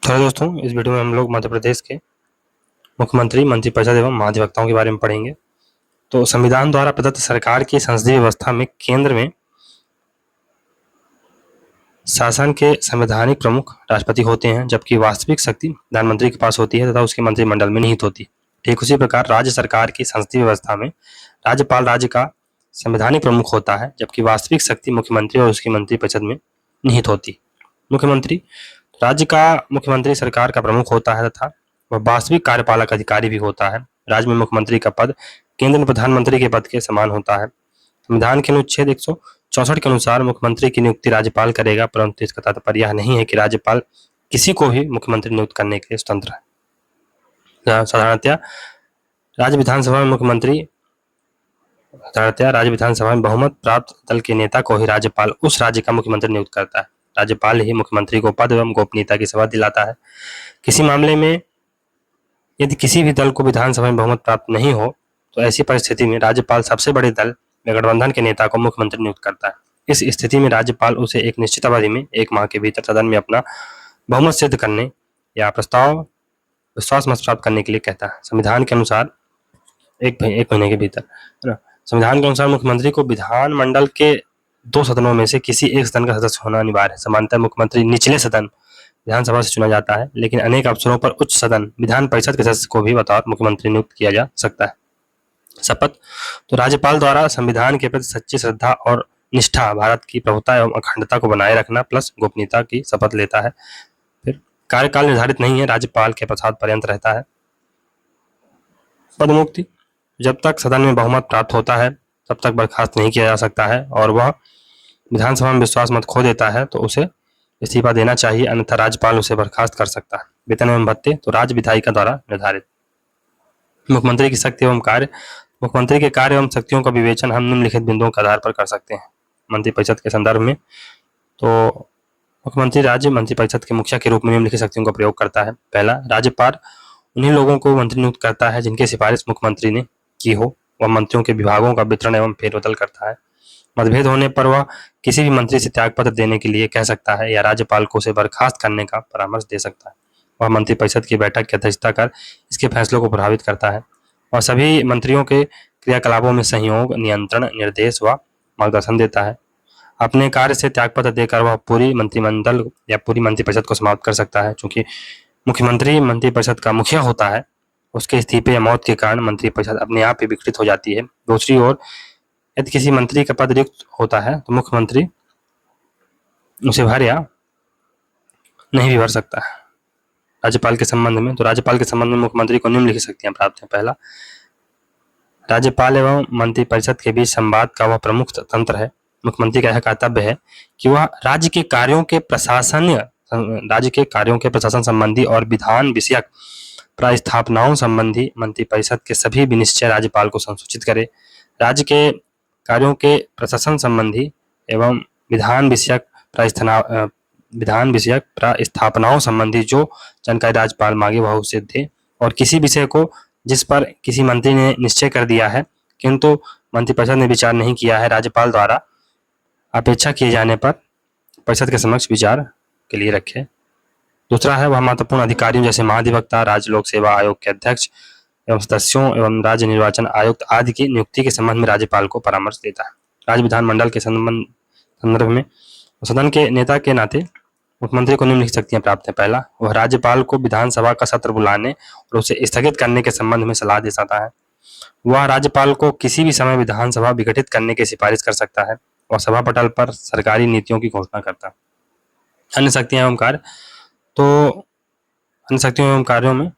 Hello दोस्तों, इस video में हम लोग मध्य प्रदेश के मुख्यमंत्री, मंत्रिपरिषद एवं महाधिवक्ताओं के बारे में पढ़ेंगे। तो संविधान द्वारा प्रदत्त सरकार की संसदीय व्यवस्था में केंद्र में शासन के संवैधानिक प्रमुख राष्ट्रपति होते हैं, जबकि वास्तविक शक्ति प्रधानमंत्री के पास होती है तथा उसके मंत्रिमंडल में निहित होती है। ठीक उसी प्रकार राज्य सरकार की संसदीय व्यवस्था में राज्यपाल राज्य का संवैधानिक प्रमुख होता है, जबकि वास्तविक शक्ति मुख्यमंत्री और उसकी मंत्रिपरिषद में निहित होती है। मुख्यमंत्री राज्य का मुख्यमंत्री सरकार का प्रमुख होता है तथा वह वास्तविक कार्यपालक अधिकारी भी होता है। राज्य में मुख्यमंत्री का पद केंद्र में प्रधानमंत्री के पद के समान होता है। संविधान के अनुच्छेद 164 के अनुसार मुख्यमंत्री की नियुक्ति राज्यपाल करेगा, परंतु इसका तात्पर्य यह नहीं है कि राज्यपाल किसी को भी मुख्यमंत्री नियुक्त करने के लिए स्वतंत्र है। साधारणतया राज्य विधानसभा में बहुमत प्राप्त दल के नेता को ही राज्यपाल उस राज्य का मुख्यमंत्री नियुक्त करता है। राज्यपाल ही मुख्यमंत्री को पद एवं गोपनीयता की शपथ दिलाता है। किसी मामले में यदि किसी भी दल को विधानसभा में बहुमत प्राप्त नहीं हो तो ऐसी परिस्थिति में राज्यपाल सबसे बड़े दल में गठबंधन के नेता को मुख्यमंत्री नियुक्त करता है। इस स्थिति में राज्यपाल उसे एक निश्चित अवधि में 1 माह के भीतर सदन में अपना बहुमत सिद्ध करने या प्रस्ताव विश्वास मत प्राप्त करने के लिए कहता है। संविधान के अनुसार एक महीने के भीतर, है ना। संविधान के अनुसार मुख्यमंत्री को विधानमंडल के 2 सदनों में से किसी एक सदन का सदस्य होना अनिवार्य है। सामान्यतः मुख्यमंत्री निचले सदन विधानसभा से चुना जाता है, लेकिन अनेक अवसरों पर उच्च सदन विधान परिषद के सदस्य को भी बतौर मुख्यमंत्री नियुक्त किया जा सकता है। शपथ तो राज्यपाल द्वारा संविधान के प्रति सच्ची श्रद्धा और निष्ठा, भारत की प्रभुता एवं अखंडता को बनाए रखना प्लस गोपनीयता की शपथ लेता है। फिर कार्यकाल निर्धारित नहीं है, राज्यपाल के प्रसाद पर्यंत रहता है। पदमुक्ति जब तक सदन में बहुमत प्राप्त होता है तब तक बर्खास्त नहीं किया जा सकता है, और वह विधानसभा में विश्वास मत खो देता है तो उसे इस्तीफा देना चाहिए, अन्यथा राज्यपाल उसे बर्खास्त कर सकता है। वेतन एवं भत्ते तो राज्य विधायिका द्वारा निर्धारित। मुख्यमंत्री की शक्ति एवं कार्य, मुख्यमंत्री के कार्य एवं शक्तियों का विवेचन हम निम्नलिखित बिंदुओं के आधार पर कर सकते हैं। मंत्रिपरिषद के संदर्भ में तो मुख्यमंत्री राज्य मंत्रिपरिषद के मुखिया के रूप में निम्नलिखित शक्तियों का प्रयोग करता है। पहला, राज्यपाल उन्हीं लोगों को मंत्री नियुक्त करता है जिनकी सिफारिश मुख्यमंत्री ने की हो। वह मंत्रियों के विभागों का वितरण एवं फेरबदल करता है। मतभेद होने पर वह किसी भी मंत्री से त्यागपत्र देने के लिए कह सकता है या राज्यपाल को उसे बर्खास्त करने का परामर्श दे सकता है। वह मंत्रिपरिषद की बैठक की अध्यक्षता कर इसके फैसलों को प्रभावित करता है और सभी मंत्रियों के क्रियाकलापों में सहयोग, नियंत्रण, निर्देश व मार्गदर्शन देता है। अपने कार्य से त्यागपत्र देकर वह पूरी मंत्रिमंडल या पूरी मंत्रिपरिषद को समाप्त कर सकता है। चूंकि मुख्यमंत्री मंत्रिपरिषद का मुखिया होता है, उसके इस्तीफे या मौत के कारण मंत्रिपरिषद अपने आप ही विकृत हो जाती है। दूसरी ओर यदि किसी मंत्री का पद रिक्त होता है तो मुख्यमंत्री उसे भर या नहीं भी भर सकता है। राज्यपाल के संबंध में तो राज्यपाल के संबंध में मुख्यमंत्री को निम्नलिखित शक्तियां प्राप्त हैं। पहला, राज्यपाल एवं मंत्रिपरिषद के बीच संवाद का वह प्रमुख तंत्र है। मुख्यमंत्री का यह कर्तव्य है कि वह राज्य के कार्यों के प्रशासन संबंधी और विधान विषयक प्रस्थापनाओं संबंधी मंत्रिपरिषद के सभी विनिश्चय राज्यपाल को संसूचित करे। राज्य के कार्यों के प्रशासन संबंधी एवं विधान विषयक प्रस्थापनाओं संबंधी जो जानकारी राज्यपाल मांगे वह उसे दे, और किसी विषय को जिस पर किसी मंत्री ने निश्चय कर दिया है किंतु मंत्रिपरिषद ने विचार नहीं किया है, राज्यपाल द्वारा अपेक्षा किए जाने पर परिषद के समक्ष विचार के लिए रखे। दूसरा है, वह महत्वपूर्ण अधिकारियों जैसे महाधिवक्ता, राज्य लोक सेवा आयोग के अध्यक्ष एवं सदस्यों एवं राज्य निर्वाचन आयुक्त आदि की नियुक्ति के संबंध में राज्यपाल को परामर्श देता है। राज्य विधानमंडल के संदर्भ में सदन के नेता के नाते मुख्यमंत्री को निम्नलिखित शक्तियां प्राप्त हैं। पहला, वह राज्यपाल को विधानसभा का सत्र बुलाने और उसे स्थगित करने के संबंध में सलाह दे सकता है। वह राज्यपाल को किसी भी समय विधानसभा विघटित करने की सिफारिश कर सकता है और सभा पटल पर सरकारी नीतियों की घोषणा करता है। अन्य शक्तियां एवं कार्य तो अन्य शक्तियों एवं कार्यों में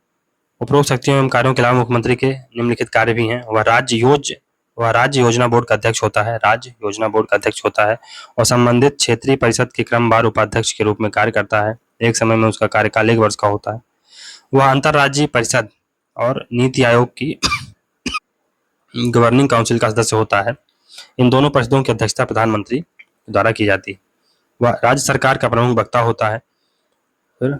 उपरोक्त शक्तियों एवं कार्यों के अलावा मुख्यमंत्री के निम्नलिखित कार्य भी हैं। वह राज्य योजना बोर्ड का अध्यक्ष होता है और संबंधित क्षेत्रीय परिषद के क्रमवार उपाध्यक्ष के रूप में कार्य करता है। एक समय में उसका कार्यकाल 1 वर्ष का होता है। वह अंतर्राज्यीय परिषद और नीति आयोग की गवर्निंग काउंसिल का सदस्य होता है। इन दोनों परिषदों की अध्यक्षता प्रधानमंत्री द्वारा की जाती है। वह राज्य सरकार का प्रमुख वक्ता होता है। फिर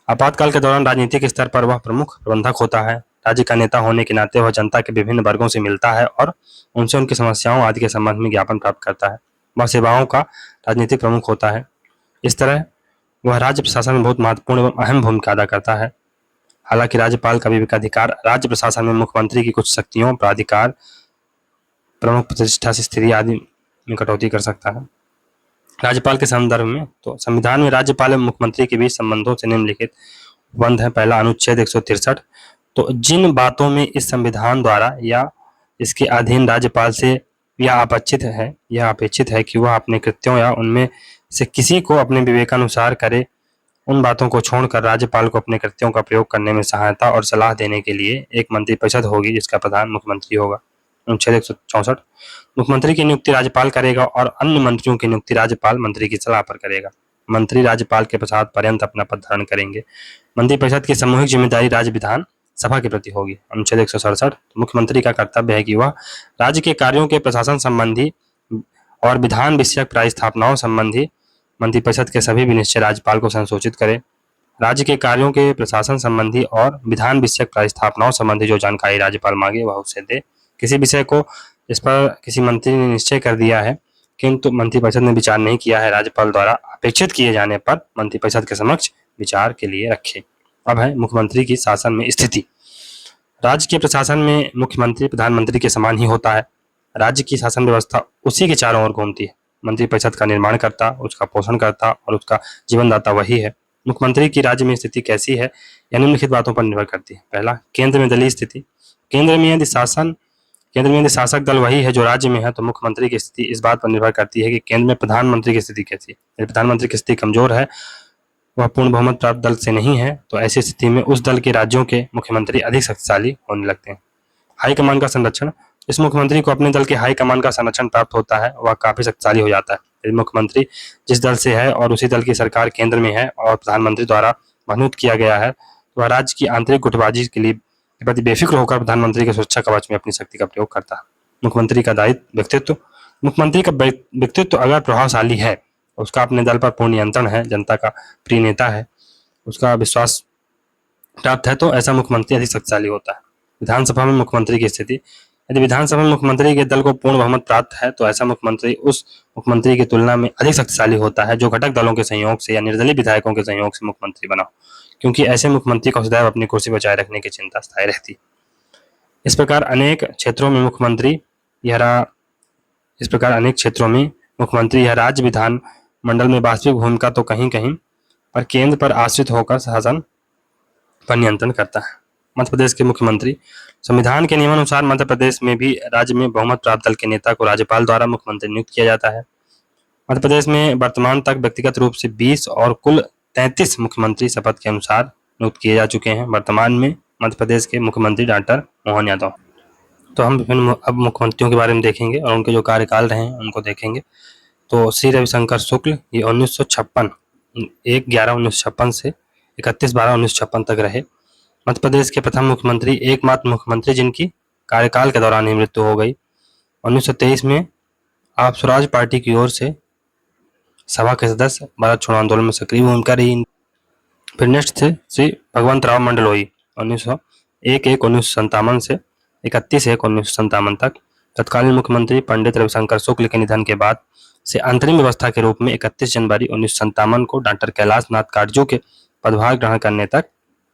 आपातकाल के दौरान राजनीतिक स्तर पर वह प्रमुख प्रबंधक होता है। राज्य का नेता होने के नाते वह जनता के विभिन्न वर्गों से मिलता है और उनसे उनकी समस्याओं आदि के संबंध में ज्ञापन प्राप्त करता है। वह सेवाओं का राजनीतिक प्रमुख होता है। इस तरह वह राज्य प्रशासन में बहुत महत्वपूर्ण एवं अहम भूमिका अदा करता है। हालांकि राज्यपाल का विवेकाधिकार राज्य प्रशासन में मुख्यमंत्री की कुछ शक्तियों, प्राधिकार, प्रमुख प्रतिष्ठा से स्थिति आदि में कटौती कर सकता है। राज्यपाल के संदर्भ में तो संविधान में राज्यपाल एवं मुख्यमंत्री के बीच संबंधों से निम्नलिखित बंध है। पहला, अनुच्छेद 163। तो जिन बातों में इस संविधान द्वारा या इसके अधीन राज्यपाल से यह अपेक्षित है कि वह अपने कृत्यों या उनमें से किसी को अपने विवेकानुसार करे, उन बातों को छोड़कर राज्यपाल को अपने कृत्यों का प्रयोग करने में सहायता और सलाह देने के लिए एक मंत्रिपरिषद होगी जिसका प्रधान मुख्यमंत्री होगा। अनुच्छेद 164। मुख्यमंत्री की नियुक्ति राज्यपाल करेगा और अन्य मंत्रियों की नियुक्ति राज्यपाल मंत्री की सलाह पर करेगा। मंत्री राज्यपाल के प्रसाद पर्यंत अपना पद धारण करेंगे। मंत्रिपरिषद की सामूहिक जिम्मेदारी राज्य विधान सभा के प्रति होगी। अनुच्छेद 167। मुख्यमंत्री का कर्तव्य है कि वह राज्य के कार्यों के प्रशासन संबंधी और विधान विषयक प्रास्थापनाओं संबंधी मंत्रिपरिषद के सभी विनिश्चय राज्यपाल को संसूचित करे। राज्य के कार्यों के प्रशासन संबंधी और विधान विषयक प्रास्थापनाओं संबंधी जो जानकारी राज्यपाल मांगे वह उसे दे। किसी विषय को इस पर किसी मंत्री ने निश्चय कर दिया है किंतु मंत्रिपरिषद ने विचार नहीं किया है, राज्यपाल द्वारा अपेक्षित किए जाने पर मंत्रिपरिषद के समक्ष विचार के लिए रखे। अब है मुख्यमंत्री की शासन में स्थिति। राज्य के प्रशासन में मुख्यमंत्री प्रधानमंत्री के समान ही होता है। राज्य की शासन व्यवस्था उसी के चारों ओर घूमती है। मंत्रिपरिषद का निर्माण करता, उसका पोषण करता और उसका जीवनदाता वही है। मुख्यमंत्री की राज्य में स्थिति कैसी है यह निम्नलिखित बातों पर निर्भर करती है। पहला, केंद्र में दलीय स्थिति। केंद्र में यदि शासक दल वही है जो राज्य में है तो मुख्यमंत्री की स्थिति इस बात पर निर्भर करती है कि केंद्र में प्रधानमंत्री की स्थिति कैसी है। यदि प्रधानमंत्री की स्थिति कमजोर है, वह पूर्ण बहुमत प्राप्त दल से नहीं है, तो ऐसी स्थिति में उस दल के राज्यों के मुख्यमंत्री अधिक शक्तिशाली होने लगते हैं। हाईकमान का संरक्षण। इस मुख्यमंत्री को अपने दल के हाईकमान का संरक्षण प्राप्त होता है, वह काफी शक्तिशाली हो जाता है। यदि मुख्यमंत्री जिस दल से है और उसी दल की सरकार केंद्र में है और प्रधानमंत्री द्वारा मनूत किया गया है, तो वह राज्य की आंतरिक गुटबाजी के लिए प्रति बेफिक्र होकर प्रधानमंत्री के सुरक्षा कवच में अपनी शक्ति का प्रयोग करता है। मुख्यमंत्री का दायित्व व्यक्तित्व। मुख्यमंत्री का व्यक्तित्व अगर प्रभावशाली है, उसका अपने दल पर पूर्ण नियंत्रण है, जनता का प्रिय नेता है, उसका विश्वास प्राप्त है, तो ऐसा मुख्यमंत्री अधिक शक्तिशाली होता है। विधानसभा में मुख्यमंत्री की स्थिति। यदि विधानसभा में मुख्यमंत्री के दल को पूर्ण बहुमत प्राप्त है तो ऐसा मुख्यमंत्री उस मुख्यमंत्री की तुलना में अधिक शक्तिशाली होता है जो घटक दलों के सहयोग से या निर्दलीय विधायकों के सहयोग से मुख्यमंत्री बना हो, क्योंकि ऐसे मुख्यमंत्री को सदैव अपनी कुर्सी बचाए रखने की चिंता स्थायी रहती। इस प्रकार अनेक क्षेत्रों में मुख्यमंत्री यह राज्य विधान मंडल में वास्तविक भूमिका तो कहीं कहीं पर केंद्र पर आश्रित होकर शासन पर नियंत्रण करता है। मध्य प्रदेश के मुख्यमंत्री। संविधान के नियमानुसार मध्य प्रदेश में भी राज्य में बहुमत प्राप्त दल के नेता को राज्यपाल द्वारा मुख्यमंत्री नियुक्त किया जाता है। मध्य प्रदेश में वर्तमान तक व्यक्तिगत रूप से 20 और कुल 33 मुख्यमंत्री शपथ के अनुसार नियुक्त किए जा चुके हैं। वर्तमान में मध्य प्रदेश के मुख्यमंत्री डॉक्टर मोहन यादव। तो हम विभिन्न अब मुख्यमंत्रियों के बारे में देखेंगे और उनके जो कार्यकाल रहे हैं उनको देखेंगे। तो श्री रविशंकर शुक्ल ये 1956 1/11/1956 से 31/12/1956 तक रहे। मध्य प्रदेश के प्रथम मुख्यमंत्री, एकमात्र मुख्यमंत्री जिनकी कार्यकाल के दौरान ही मृत्यु हो गई। 1923 में आप स्वराज पार्टी की ओर से सभा के सदस्य, भारत छोड़ो आंदोलन में सक्रिय भूमिका रही। फिर नेक्स्ट थे श्री भगवंतराव मंडलोई 1901-1957 से 31-1-1957 तक। तत्कालीन मुख्यमंत्री पंडित रविशंकर शुक्ल के निधन के बाद से अंतरिम व्यवस्था के रूप में 31 जनवरी 1957 को डॉक्टर कैलाश नाथ काटजू के पदभार ग्रहण करने तक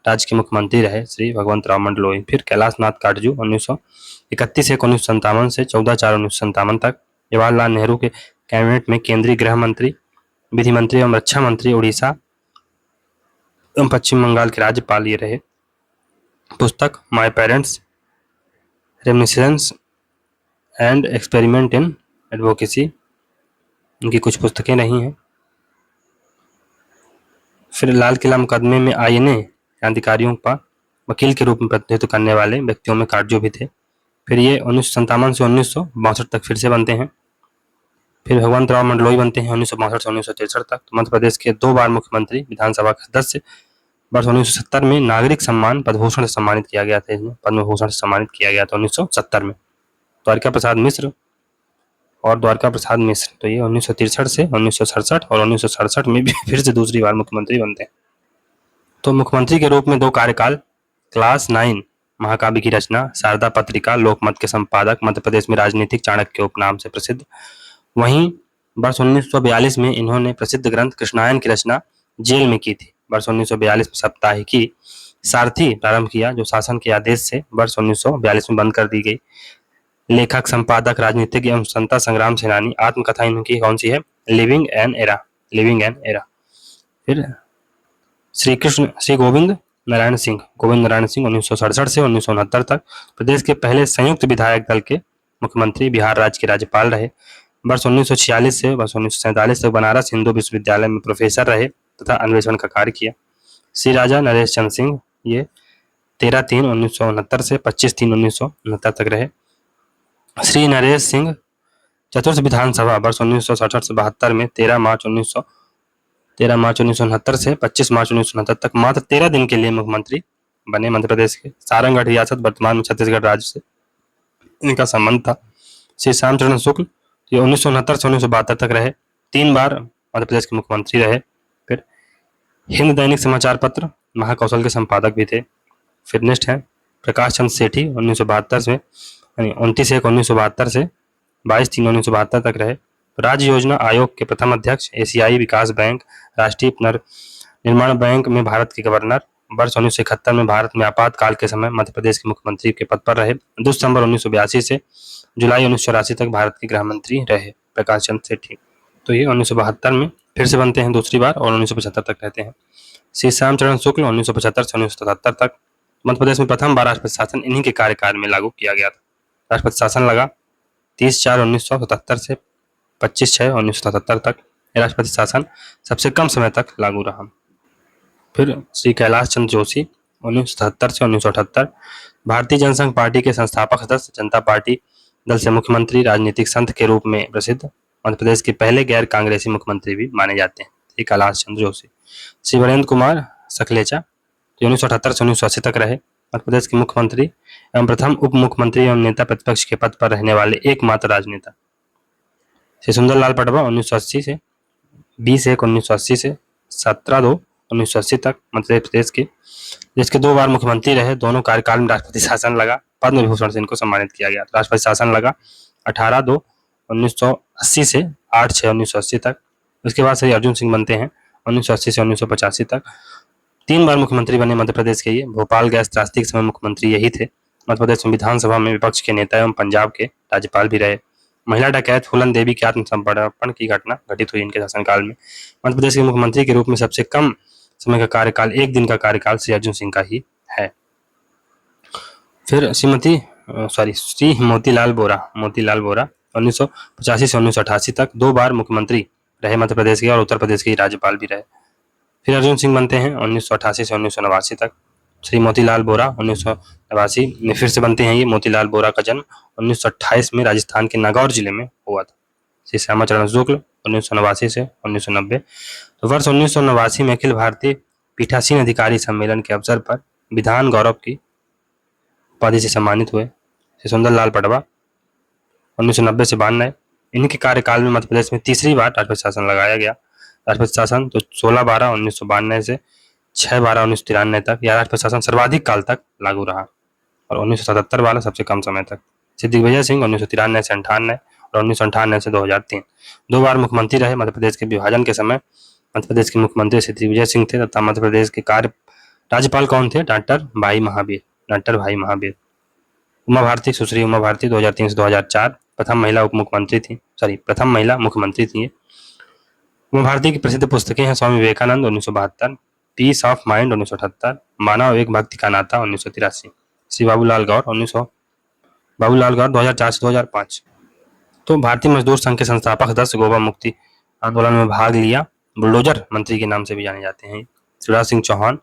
राज्य के मुख्यमंत्री रहे श्री भगवंतराव मंडलोई। फिर कैलाश नाथ काटजू 1931-1-1957 से 14/4-1957 तक जवाहरलाल नेहरू के कैबिनेट में केंद्रीय गृह मंत्री, विधि मंत्री एवं रक्षा मंत्री उड़ीसा एवं पश्चिम बंगाल के राज्यपाल ये रहे। पुस्तक my parents reminiscence and experiment in advocacy, इनकी कुछ पुस्तकें रही हैं। फिर लाल किला मुकदमे में आईएनए क्रांतिकारियों पर वकील के रूप में प्रतिनिधित्व करने वाले व्यक्तियों में काटजू भी थे। फिर ये 1957 से 1962 तक फिर से बनते हैं। फिर भगवंतराव मंडलोई बनते हैं 1962 से 1963 तक। तो मध्य प्रदेश के 2 बार मुख्यमंत्री, विधानसभा के सदस्य। वर्ष 1970 में नागरिक सम्मान पद्मभूषण से सम्मानित किया गया था। इन्हें पद्मभूषण से सम्मानित किया गया था 1970 में। द्वारका प्रसाद मिश्र तो ये 1963 से 1967 और 1967 में भी फिर से दूसरी बार मुख्यमंत्री बनते हैं। तो मुख्यमंत्री के रूप में 2 कार्यकाल। क्लास 9 महाकाव्य की रचना, शारदा पत्रिका, लोकमत के संपादक, मध्य प्रदेश में राजनीतिक चाणक्य के उपनाम से प्रसिद्ध। वहीं वर्ष 1942 में इन्होंने प्रसिद्ध ग्रंथ कृष्णायन की रचना जेल में की थी। वर्ष 1942 में साप्ताहिकी सारथी प्रारंभ किया, जो शासन के आदेश से वर्ष 1942 में बंद कर दी गई। लेखक, संपादक, राजनीतिक एवं स्वतंत्रता संग्राम सेनानी। आत्मकथा इनकी कौन सी है? Living an era, living an era. फिर श्री गोविंद नारायण सिंह, 1967 से 1969 तक प्रदेश के पहले संयुक्त विधायक दल के मुख्यमंत्री, बिहार राज्य के राज्यपाल रहे। वर्ष 1946 से वर्ष 1947 तक बनारस हिंदू विश्वविद्यालय में प्रोफेसर रहे तथा अन्वेषण का कार्य किया। श्री राजा नरेश चंद्र सिंह, ये 13/3/1969 से 25/3/1969 तक रहे। श्री नरेश सिंह चतुर्थ विधानसभा वर्ष 1967 से 72 में 13 मार्च 1969 से 25 मार्च 1969 तक मात्र 13 दिन के लिए मुख्यमंत्री बने मध्य प्रदेश के। सारंगढ़ रियासत वर्तमान में छत्तीसगढ़ राज्य से इनका संबंध था। श्री श्यामचरण शुक्ल, ये 1969 से 1972 तक रहे, 3 बार मध्य प्रदेश के मुख्यमंत्री रहे। फिर हिंद दैनिक समाचार पत्र महाकौशल के संपादक भी थे। फिर नेक्स्ट है प्रकाश चंद्र सेठी, 1972 से 29/1/1972 से 22/3/1972 तक रहे। राज्य योजना आयोग के प्रथम अध्यक्ष, एशियाई विकास बैंक, राष्ट्रीय पुनर्निर्माण बैंक में भारत के गवर्नर। वर्ष 1971 में भारत में आपातकाल के समय मध्य प्रदेश के मुख्यमंत्री के पद पर रहे। 2 सितंबर 1982 से जुलाई 1984 तक भारत के गृह मंत्री रहे प्रकाश चंद्र सेठी। तो ये 1972 में फिर से बनते हैं दूसरी बार और 1975 तक रहते हैं। श्री श्यामचरण शुक्ल 1975 से 1977 तक मध्य प्रदेश में प्रथम बार राष्ट्रपति शासन इन्हीं के कार्यकाल में लागू किया गया था। राष्ट्रपति शासन लगा 30/4/1977 से 25/6/1977 तक। राष्ट्रपति शासन सबसे कम समय तक लागू रहा। फिर श्री कैलाश चंद्र जोशी, 1977 से 1978 भारतीय जनसंघ पार्टी के संस्थापक सदस्य, जनता पार्टी दल से मुख्यमंत्री, राजनीतिक संत के रूप में प्रसिद्ध, मध्य प्रदेश के पहले गैर कांग्रेसी मुख्यमंत्री भी माने जाते हैं श्री कैलाश चंद्र जोशी। श्री वीरेंद्र कुमार सकलेचा, 1978 से 1980 तक रहे, मध्य प्रदेश के मुख्यमंत्री एवं प्रथम उप मुख्यमंत्री एवं नेता प्रतिपक्ष के पद पर रहने वाले एकमात्र राजनेता। श्री सुंदरलाल पटवा, 1980 से 20/1/1980 से 17/2/1980 तक मध्य प्रदेश के, जिसके 2 बार मुख्यमंत्री रहे। दोनों कार्यकाल में राष्ट्रपति शासन लगा। पद्म विभूषण से इनको सम्मानित किया गया। राष्ट्रपति शासन लगा 18/2/1980 से 8/6/1980 तक। उसके बाद श्री अर्जुन सिंह बनते हैं 1980 से 1985 तक। 3 बार मुख्यमंत्री बने मध्य प्रदेश के। ये भोपाल गैस त्रासदी के समय मुख्यमंत्री यही थे। मध्य प्रदेश में विधानसभा में विपक्ष के नेता एवं पंजाब के राज्यपाल भी रहे। महिला डकैत फूलन देवी के आत्मसमर्पण की घटना घटित हुई इनके शासनकाल में। मध्य प्रदेश के मुख्यमंत्री के रूप में सबसे कम समय का कार्यकाल, 1 दिन का कार्यकाल श्री अर्जुन सिंह का ही है। फिर श्री मोतीलाल बोरा, 1985 से 1988 तक 2 बार मुख्यमंत्री रहे मध्य प्रदेश के और उत्तर प्रदेश के राज्यपाल भी रहे। फिर अर्जुन सिंह बनते हैं 1988 से 1989 तक। श्री मोतीलाल बोरा 1989 में फिर से बनते हैं। ये मोतीलाल बोरा का जन्म 1928 में राजस्थान के नागौर जिले में हुआ था। श्री श्यामाचरण शुक्ल 1989 से 1990। तो वर्ष 1989 में अखिल भारतीय पीठासीन अधिकारी सम्मेलन के अवसर पर विधान गौरव की उपाधि से सम्मानित हुए। श्री सुंदरलाल पटवा 1990 से 92। इनके कार्यकाल में मध्य प्रदेश में तीसरी बार राष्ट्रपति शासन लगाया गया। राष्ट्रपति शासन तो 16/12/1992 से 6/12/1993 तक यह राष्ट्रपति शासन सर्वाधिक काल तक लागू रहा और 1977 वाला सबसे कम समय तक। श्री दिग्विजय सिंह 1993 से 98 और 1998 से 2003 2 बार मुख्यमंत्री रहे। मध्य प्रदेश के विभाजन के समय मध्य प्रदेश के मुख्यमंत्री श्री दिग्विजय सिंह थे तथा मध्य प्रदेश के राज्यपाल कौन थे? डॉक्टर भाई महावीर। उमा भारती, सुश्री उमा भारती 2003 से 2004 प्रथम महिला मुख्यमंत्री थी। उमा भारती की प्रसिद्ध पुस्तकें हैं Swami Vivekananda 1972, piece of mind 1978, मानव एक भक्ति का नाता 1983। श्री बाबूलाल गौर 2004 से 2005। तो भारतीय मजदूर संघ के संस्थापक सदस्य, गोवा मुक्ति आंदोलन में भाग लिया, बुलडोजर मंत्री के नाम से भी जाने जाते हैं। शिवराज सिंह चौहान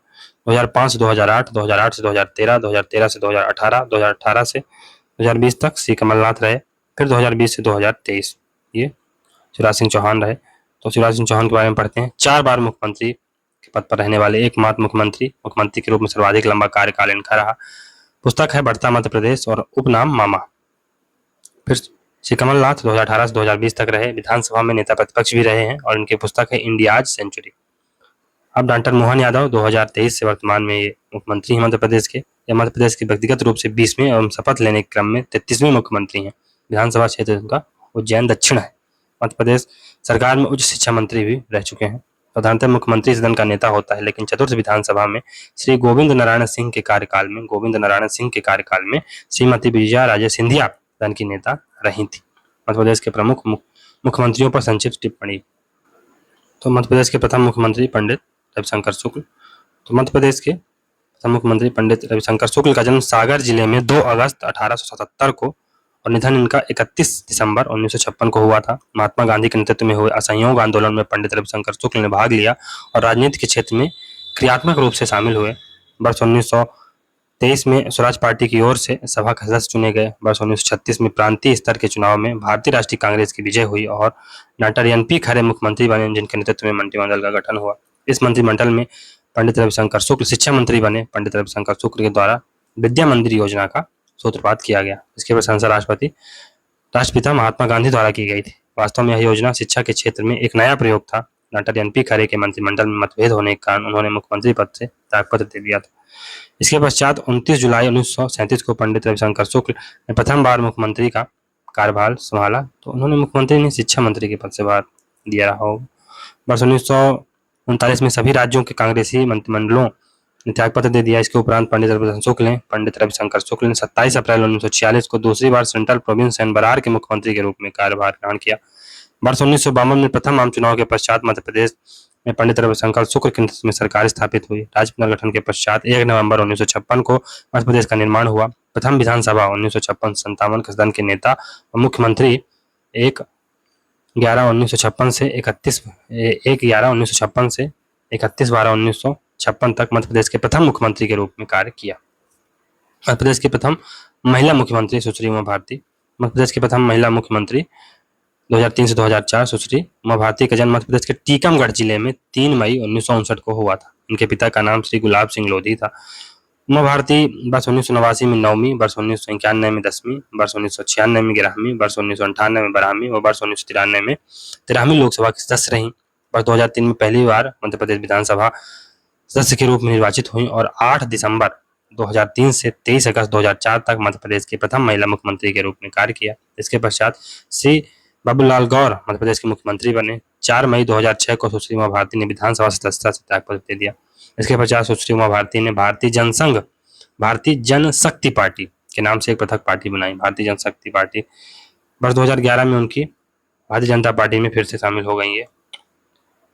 2005 से 2008, 2008 से 2013, 2013 से 2018, 2018 से 2020 तक श्री कमलनाथ रहे। फिर 2020 से 2023 ये शिवराज सिंह चौहान रहे। तो शिवराज सिंह चौहान के बारे में पढ़ते हैं। 4 बार मुख्यमंत्री के पद पर रहने वाले एकमात्र मुख्यमंत्री के रूप में सर्वाधिक लंबा कार्यकाल इनका रहा। पुस्तक है बढ़ता मध्य प्रदेश और उपनाम मामा। फिर श्री कमलनाथ 2018 से 2020 तक रहे, विधानसभा में नेता प्रतिपक्ष भी रहे हैं और इनकी पुस्तक है इंडियाज सेंचुरी। अब डॉक्टर मोहन यादव 2023 से वर्तमान में ये मुख्यमंत्री हैं मध्य प्रदेश के। यह मध्य प्रदेश के व्यक्तिगत रूप से 20वें एवं शपथ लेने के क्रम में 33वें मुख्यमंत्री हैं। विधानसभा क्षेत्र उनका उज्जैन दक्षिण है। मध्य प्रदेश सरकार में उच्च शिक्षा मंत्री भी रह चुके हैं। प्रधानतः मुख्यमंत्री सदन का नेता होता है, लेकिन चतुर्थ विधानसभा में श्री गोविंद नारायण सिंह के कार्यकाल में श्रीमती विजया राजे सिंधिया सदन की नेता रही थी। मध्य प्रदेश के प्रमुख मुख्यमंत्रियों पर संक्षिप्त टिप्पणी। तो मध्य प्रदेश के प्रथम मुख्यमंत्री पंडित रविशंकर शुक्ल। तो मध्य प्रदेश के प्रथम मुख्यमंत्री पंडित रविशंकर शुक्ल का जन्म सागर जिले में 2 अगस्त 1877 को और निधन इनका 31 दिसंबर 1956 को हुआ था। महात्मा गांधी के नेतृत्व में हुए असहयोग आंदोलन में पंडित रविशंकर शुक्ल ने भाग लिया और राजनीति के क्षेत्र में क्रियात्मक रूप से शामिल हुए। वर्ष 1923 में स्वराज पार्टी की ओर से सभा के सदस्य चुने गए। वर्ष 1936 में प्रांतीय स्तर के चुनाव में भारतीय राष्ट्रीय कांग्रेस की विजय हुई और डॉक्टर NP खरे मुख्यमंत्री बने, जिनके नेतृत्व में मंत्रिमंडल का गठन हुआ। इस मंत्रिमंडल में पंडित रविशंकर शुक्ल शिक्षा मंत्री बने। पंडित रविशंकर शुक्ल के द्वारा विद्या मंदिर योजना का सूत्रपात किया गया। इसकी प्रशंसा राष्ट्रपिता महात्मा गांधी द्वारा की गई थी। वास्तव में यह योजना शिक्षा के क्षेत्र में एक नया प्रयोग था। डॉक्टर NP खरे के मंत्रिमंडल में मतभेद होने के कारण उन्होंने मुख्यमंत्री पद से त्यागपत्र दे दिया था। इसके पश्चात 29 जुलाई 1937 को पंडित रविशंकर शुक्ल ने प्रथम बार मुख्यमंत्री का कार्यभार संभाला, तो उन्होंने मुख्यमंत्री ने शिक्षा मंत्री के पद से भार दिया रहा होगा। वर्ष 1939 में सभी राज्यों के कांग्रेसी मंत्रिमंडलों ने त्यागपत्र दे दिया। इसके उपरांत पंडित रविशंकर शुक्ल ने 27 अप्रैल 1946 को दूसरी बार सेंट्रल प्रोविंस एंड बरार के मुख्यमंत्री के रूप में कार्यभार ग्रहण किया। वर्ष 1952 में प्रथम आम चुनाव के पश्चात मध्य प्रदेश में पंडित रविशंकर शुक्ल के नेतृत्व में सरकार स्थापित हुई। राज्य पुनर्गठन के पश्चात 1 नवंबर 1956 को मध्य प्रदेश का निर्माण हुआ। प्रथम विधानसभा 1956-57 के सदन के नेता और मुख्यमंत्री 1/11/1956 से 31/12/1956 तक मध्य प्रदेश के प्रथम मुख्यमंत्री के रूप में कार्य किया। मध्य प्रदेश की प्रथम महिला मुख्यमंत्री सुश्री उमा भारती। मध्य प्रदेश की प्रथम महिला मुख्यमंत्री 2003 से 2004 सुश्री उमा भारती का जन्म मध्य प्रदेश के टीकमगढ़ जिले में 3 मई 1959 को हुआ था। उनके पिता का नाम श्री गुलाब सिंह लोधी था। उमा भारती वर्ष 1989 में 9वीं, वर्ष 1991 में 10वीं, वर्ष 1996 में 11वीं, वर्ष 1998 में 12वीं और वर्ष 1993 में 13वीं लोकसभा की सदस्य रहीं। वर्ष 2003 में पहली बार मध्य प्रदेश विधानसभा सदस्य के रूप में निर्वाचित हुई और 8 दिसंबर 2003 से 23 अगस्त 2004 तक मध्य प्रदेश की प्रथम महिला मुख्यमंत्री के रूप में कार्य किया। इसके पश्चात श्री बाबूलाल गौर मध्य प्रदेश के मुख्यमंत्री बने। 4 मई 2006 को सुश्री उमा भारती ने विधानसभा सदस्यता से त्यागपत्र दे दिया। इसके पश्चात सुश्री उमा भारती ने भारतीय जनशक्ति पार्टी के नाम से एक पृथक पार्टी बनाई, भारतीय जनशक्ति पार्टी। वर्ष 2011 में उनकी भारतीय जनता पार्टी में फिर से शामिल हो गई है।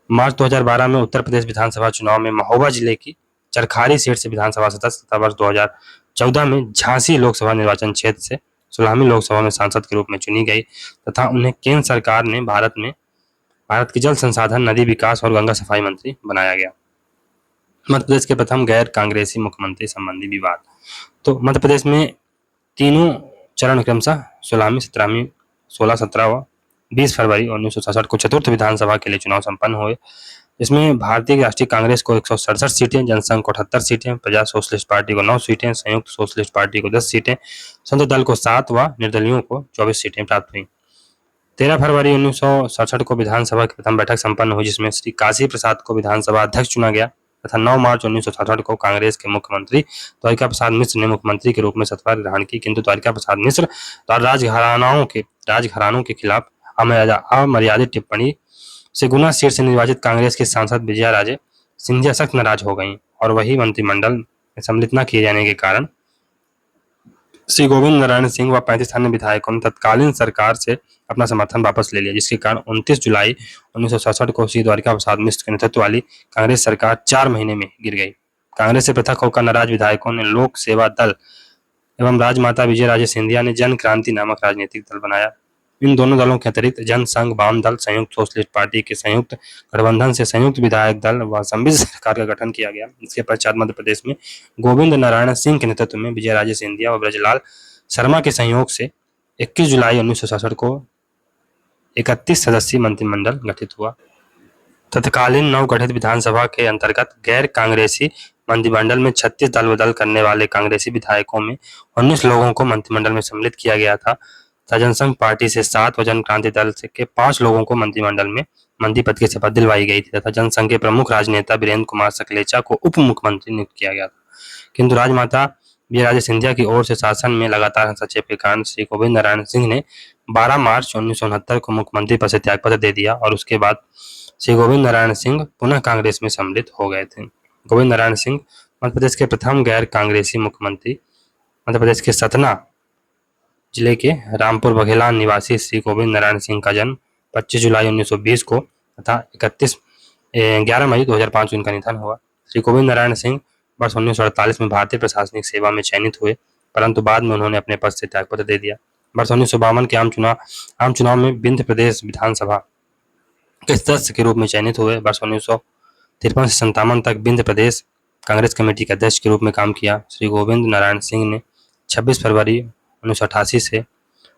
मार्च 2012 में उत्तर प्रदेश विधानसभा चुनाव में महोबा जिले की चरखारी सीट से विधानसभा सदस्य तथा वर्ष 2014 में झांसी लोकसभा निर्वाचन क्षेत्र से 16वीं लोकसभा में सांसद के रूप में चुनी गई तथा उन्हें केंद्र सरकार ने भारत के जल संसाधन, नदी विकास और गंगा सफाई मंत्री बनाया गया। मध्य प्रदेश के प्रथम गैर कांग्रेसी मुख्यमंत्री संबंधी विवाद। तो मध्य प्रदेश में तीनों चरण क्रमशः 16वीं, 17वीं, 16, 17 व 20 फरवरी 1967 को चतुर्थ विधानसभा के लिए चुनाव संपन्न हुए। इसमें भारतीय राष्ट्रीय कांग्रेस को 167 सीटें, जनसंघ को 78 सीटें, प्रजा सोशलिस्ट पार्टी को 9 सीटें, संयुक्त सोशलिस्ट पार्टी को 10 सीटें, स्वतंत्र दल को 7 व निर्दलियों को 24 सीटें प्राप्त हुई। 13 फरवरी 1967 को विधानसभा की प्रथम बैठक संपन्न हुई, जिसमें श्री काशी प्रसाद को विधानसभा अध्यक्ष चुना गया तथा 9 मार्च 1967 को कांग्रेस के मुख्यमंत्री द्वारिका प्रसाद मिश्र ने मुख्यमंत्री के रूप में सत्ता ग्रहण की, किंतु द्वारिका प्रसाद मिश्र द्वारा राजघरानों के खिलाफ अमर्यादित टिप्पणी से गुना सीट से निर्वाचित कांग्रेस की सांसद विजया राजे सिंधिया सख्त नाराज हो गईं और वही मंत्रिमंडल में सम्मिलित न किए जाने के कारण श्री गोविंद नारायण सिंह व 35 अन्य विधायकों ने तत्कालीन सरकार से अपना समर्थन वापस ले लिया, जिसके कारण 29 जुलाई 1967 को श्री द्वारिका प्रसाद मिश्र के नेतृत्व वाली कांग्रेस सरकार 4 महीने में गिर गई। कांग्रेस से पृथक होकर नाराज विधायकों ने लोक सेवा दल एवं राजमाता विजय राजे सिंधिया ने जन क्रांति नामक राजनीतिक दल बनाया। इन दोनों दलों के अतिरिक्त जनसंघ, वाम दल, संयुक्त सोशलिस्ट पार्टी के संयुक्त गठबंधन से संयुक्त विधायक दल व सम्मिश्र सरकार का गठन किया गया। इसके पश्चात मध्य प्रदेश में गोविंद नारायण सिंह के नेतृत्व में विजय राजे सिंधिया व ब्रजलाल शर्मा के सहयोग से 21 जुलाई 1967 को 31 सदस्यीय मंत्रिमंडल गठित हुआ। तत्कालीन नवगठित विधानसभा के अंतर्गत गैर कांग्रेसी मंत्रिमंडल में 36 दल बदल करने वाले कांग्रेसी विधायकों में 19 लोगों को मंत्रिमंडल में सम्मिलित किया गया था। जनसंघ पार्टी से 7 व जन क्रांति दल से के 5 लोगों को मंत्रिमंडल में मंत्री पद की शपथ दिलवाई गई थी तथा जनसंघ के प्रमुख राजनेता वीरेंद्र कुमार सकलेचा को उप मुख्यमंत्री नियुक्त किया गया था, किंतु राजमाता विजय राजे सिंधिया की ओर से शासन में लगातार हस्तक्षेप के कारण श्री गोविंद नारायण सिंह ने 12 मार्च 1969 को मुख्यमंत्री पद से त्यागपत्र दे दिया और उसके बाद श्री गोविंद नारायण सिंह पुनः कांग्रेस में सम्मिलित हो गए थे। गोविंद नारायण सिंह मध्य प्रदेश के प्रथम गैर कांग्रेसी मुख्यमंत्री। मध्य प्रदेश के सतना जिले के रामपुर बघेलान निवासी श्री गोविंद नारायण सिंह का जन्म 25 जुलाई 1920 को तथा 11 मई 2005 को इनका निधन हुआ। श्री गोविंद नारायण सिंह वर्ष 1948 में भारतीय प्रशासनिक सेवा में चयनित हुए, परंतु बाद में उन्होंने अपने पद से त्यागपत्र दे दिया। वर्ष 1952 के आम चुनाव में विंध्य प्रदेश विधानसभा के सदस्य के रूप में चयनित हुए। वर्ष 1953 से 57 तक विंध्य प्रदेश कांग्रेस कमेटी के अध्यक्ष के रूप में काम किया। श्री गोविंद नारायण सिंह ने 26 फरवरी 1988 से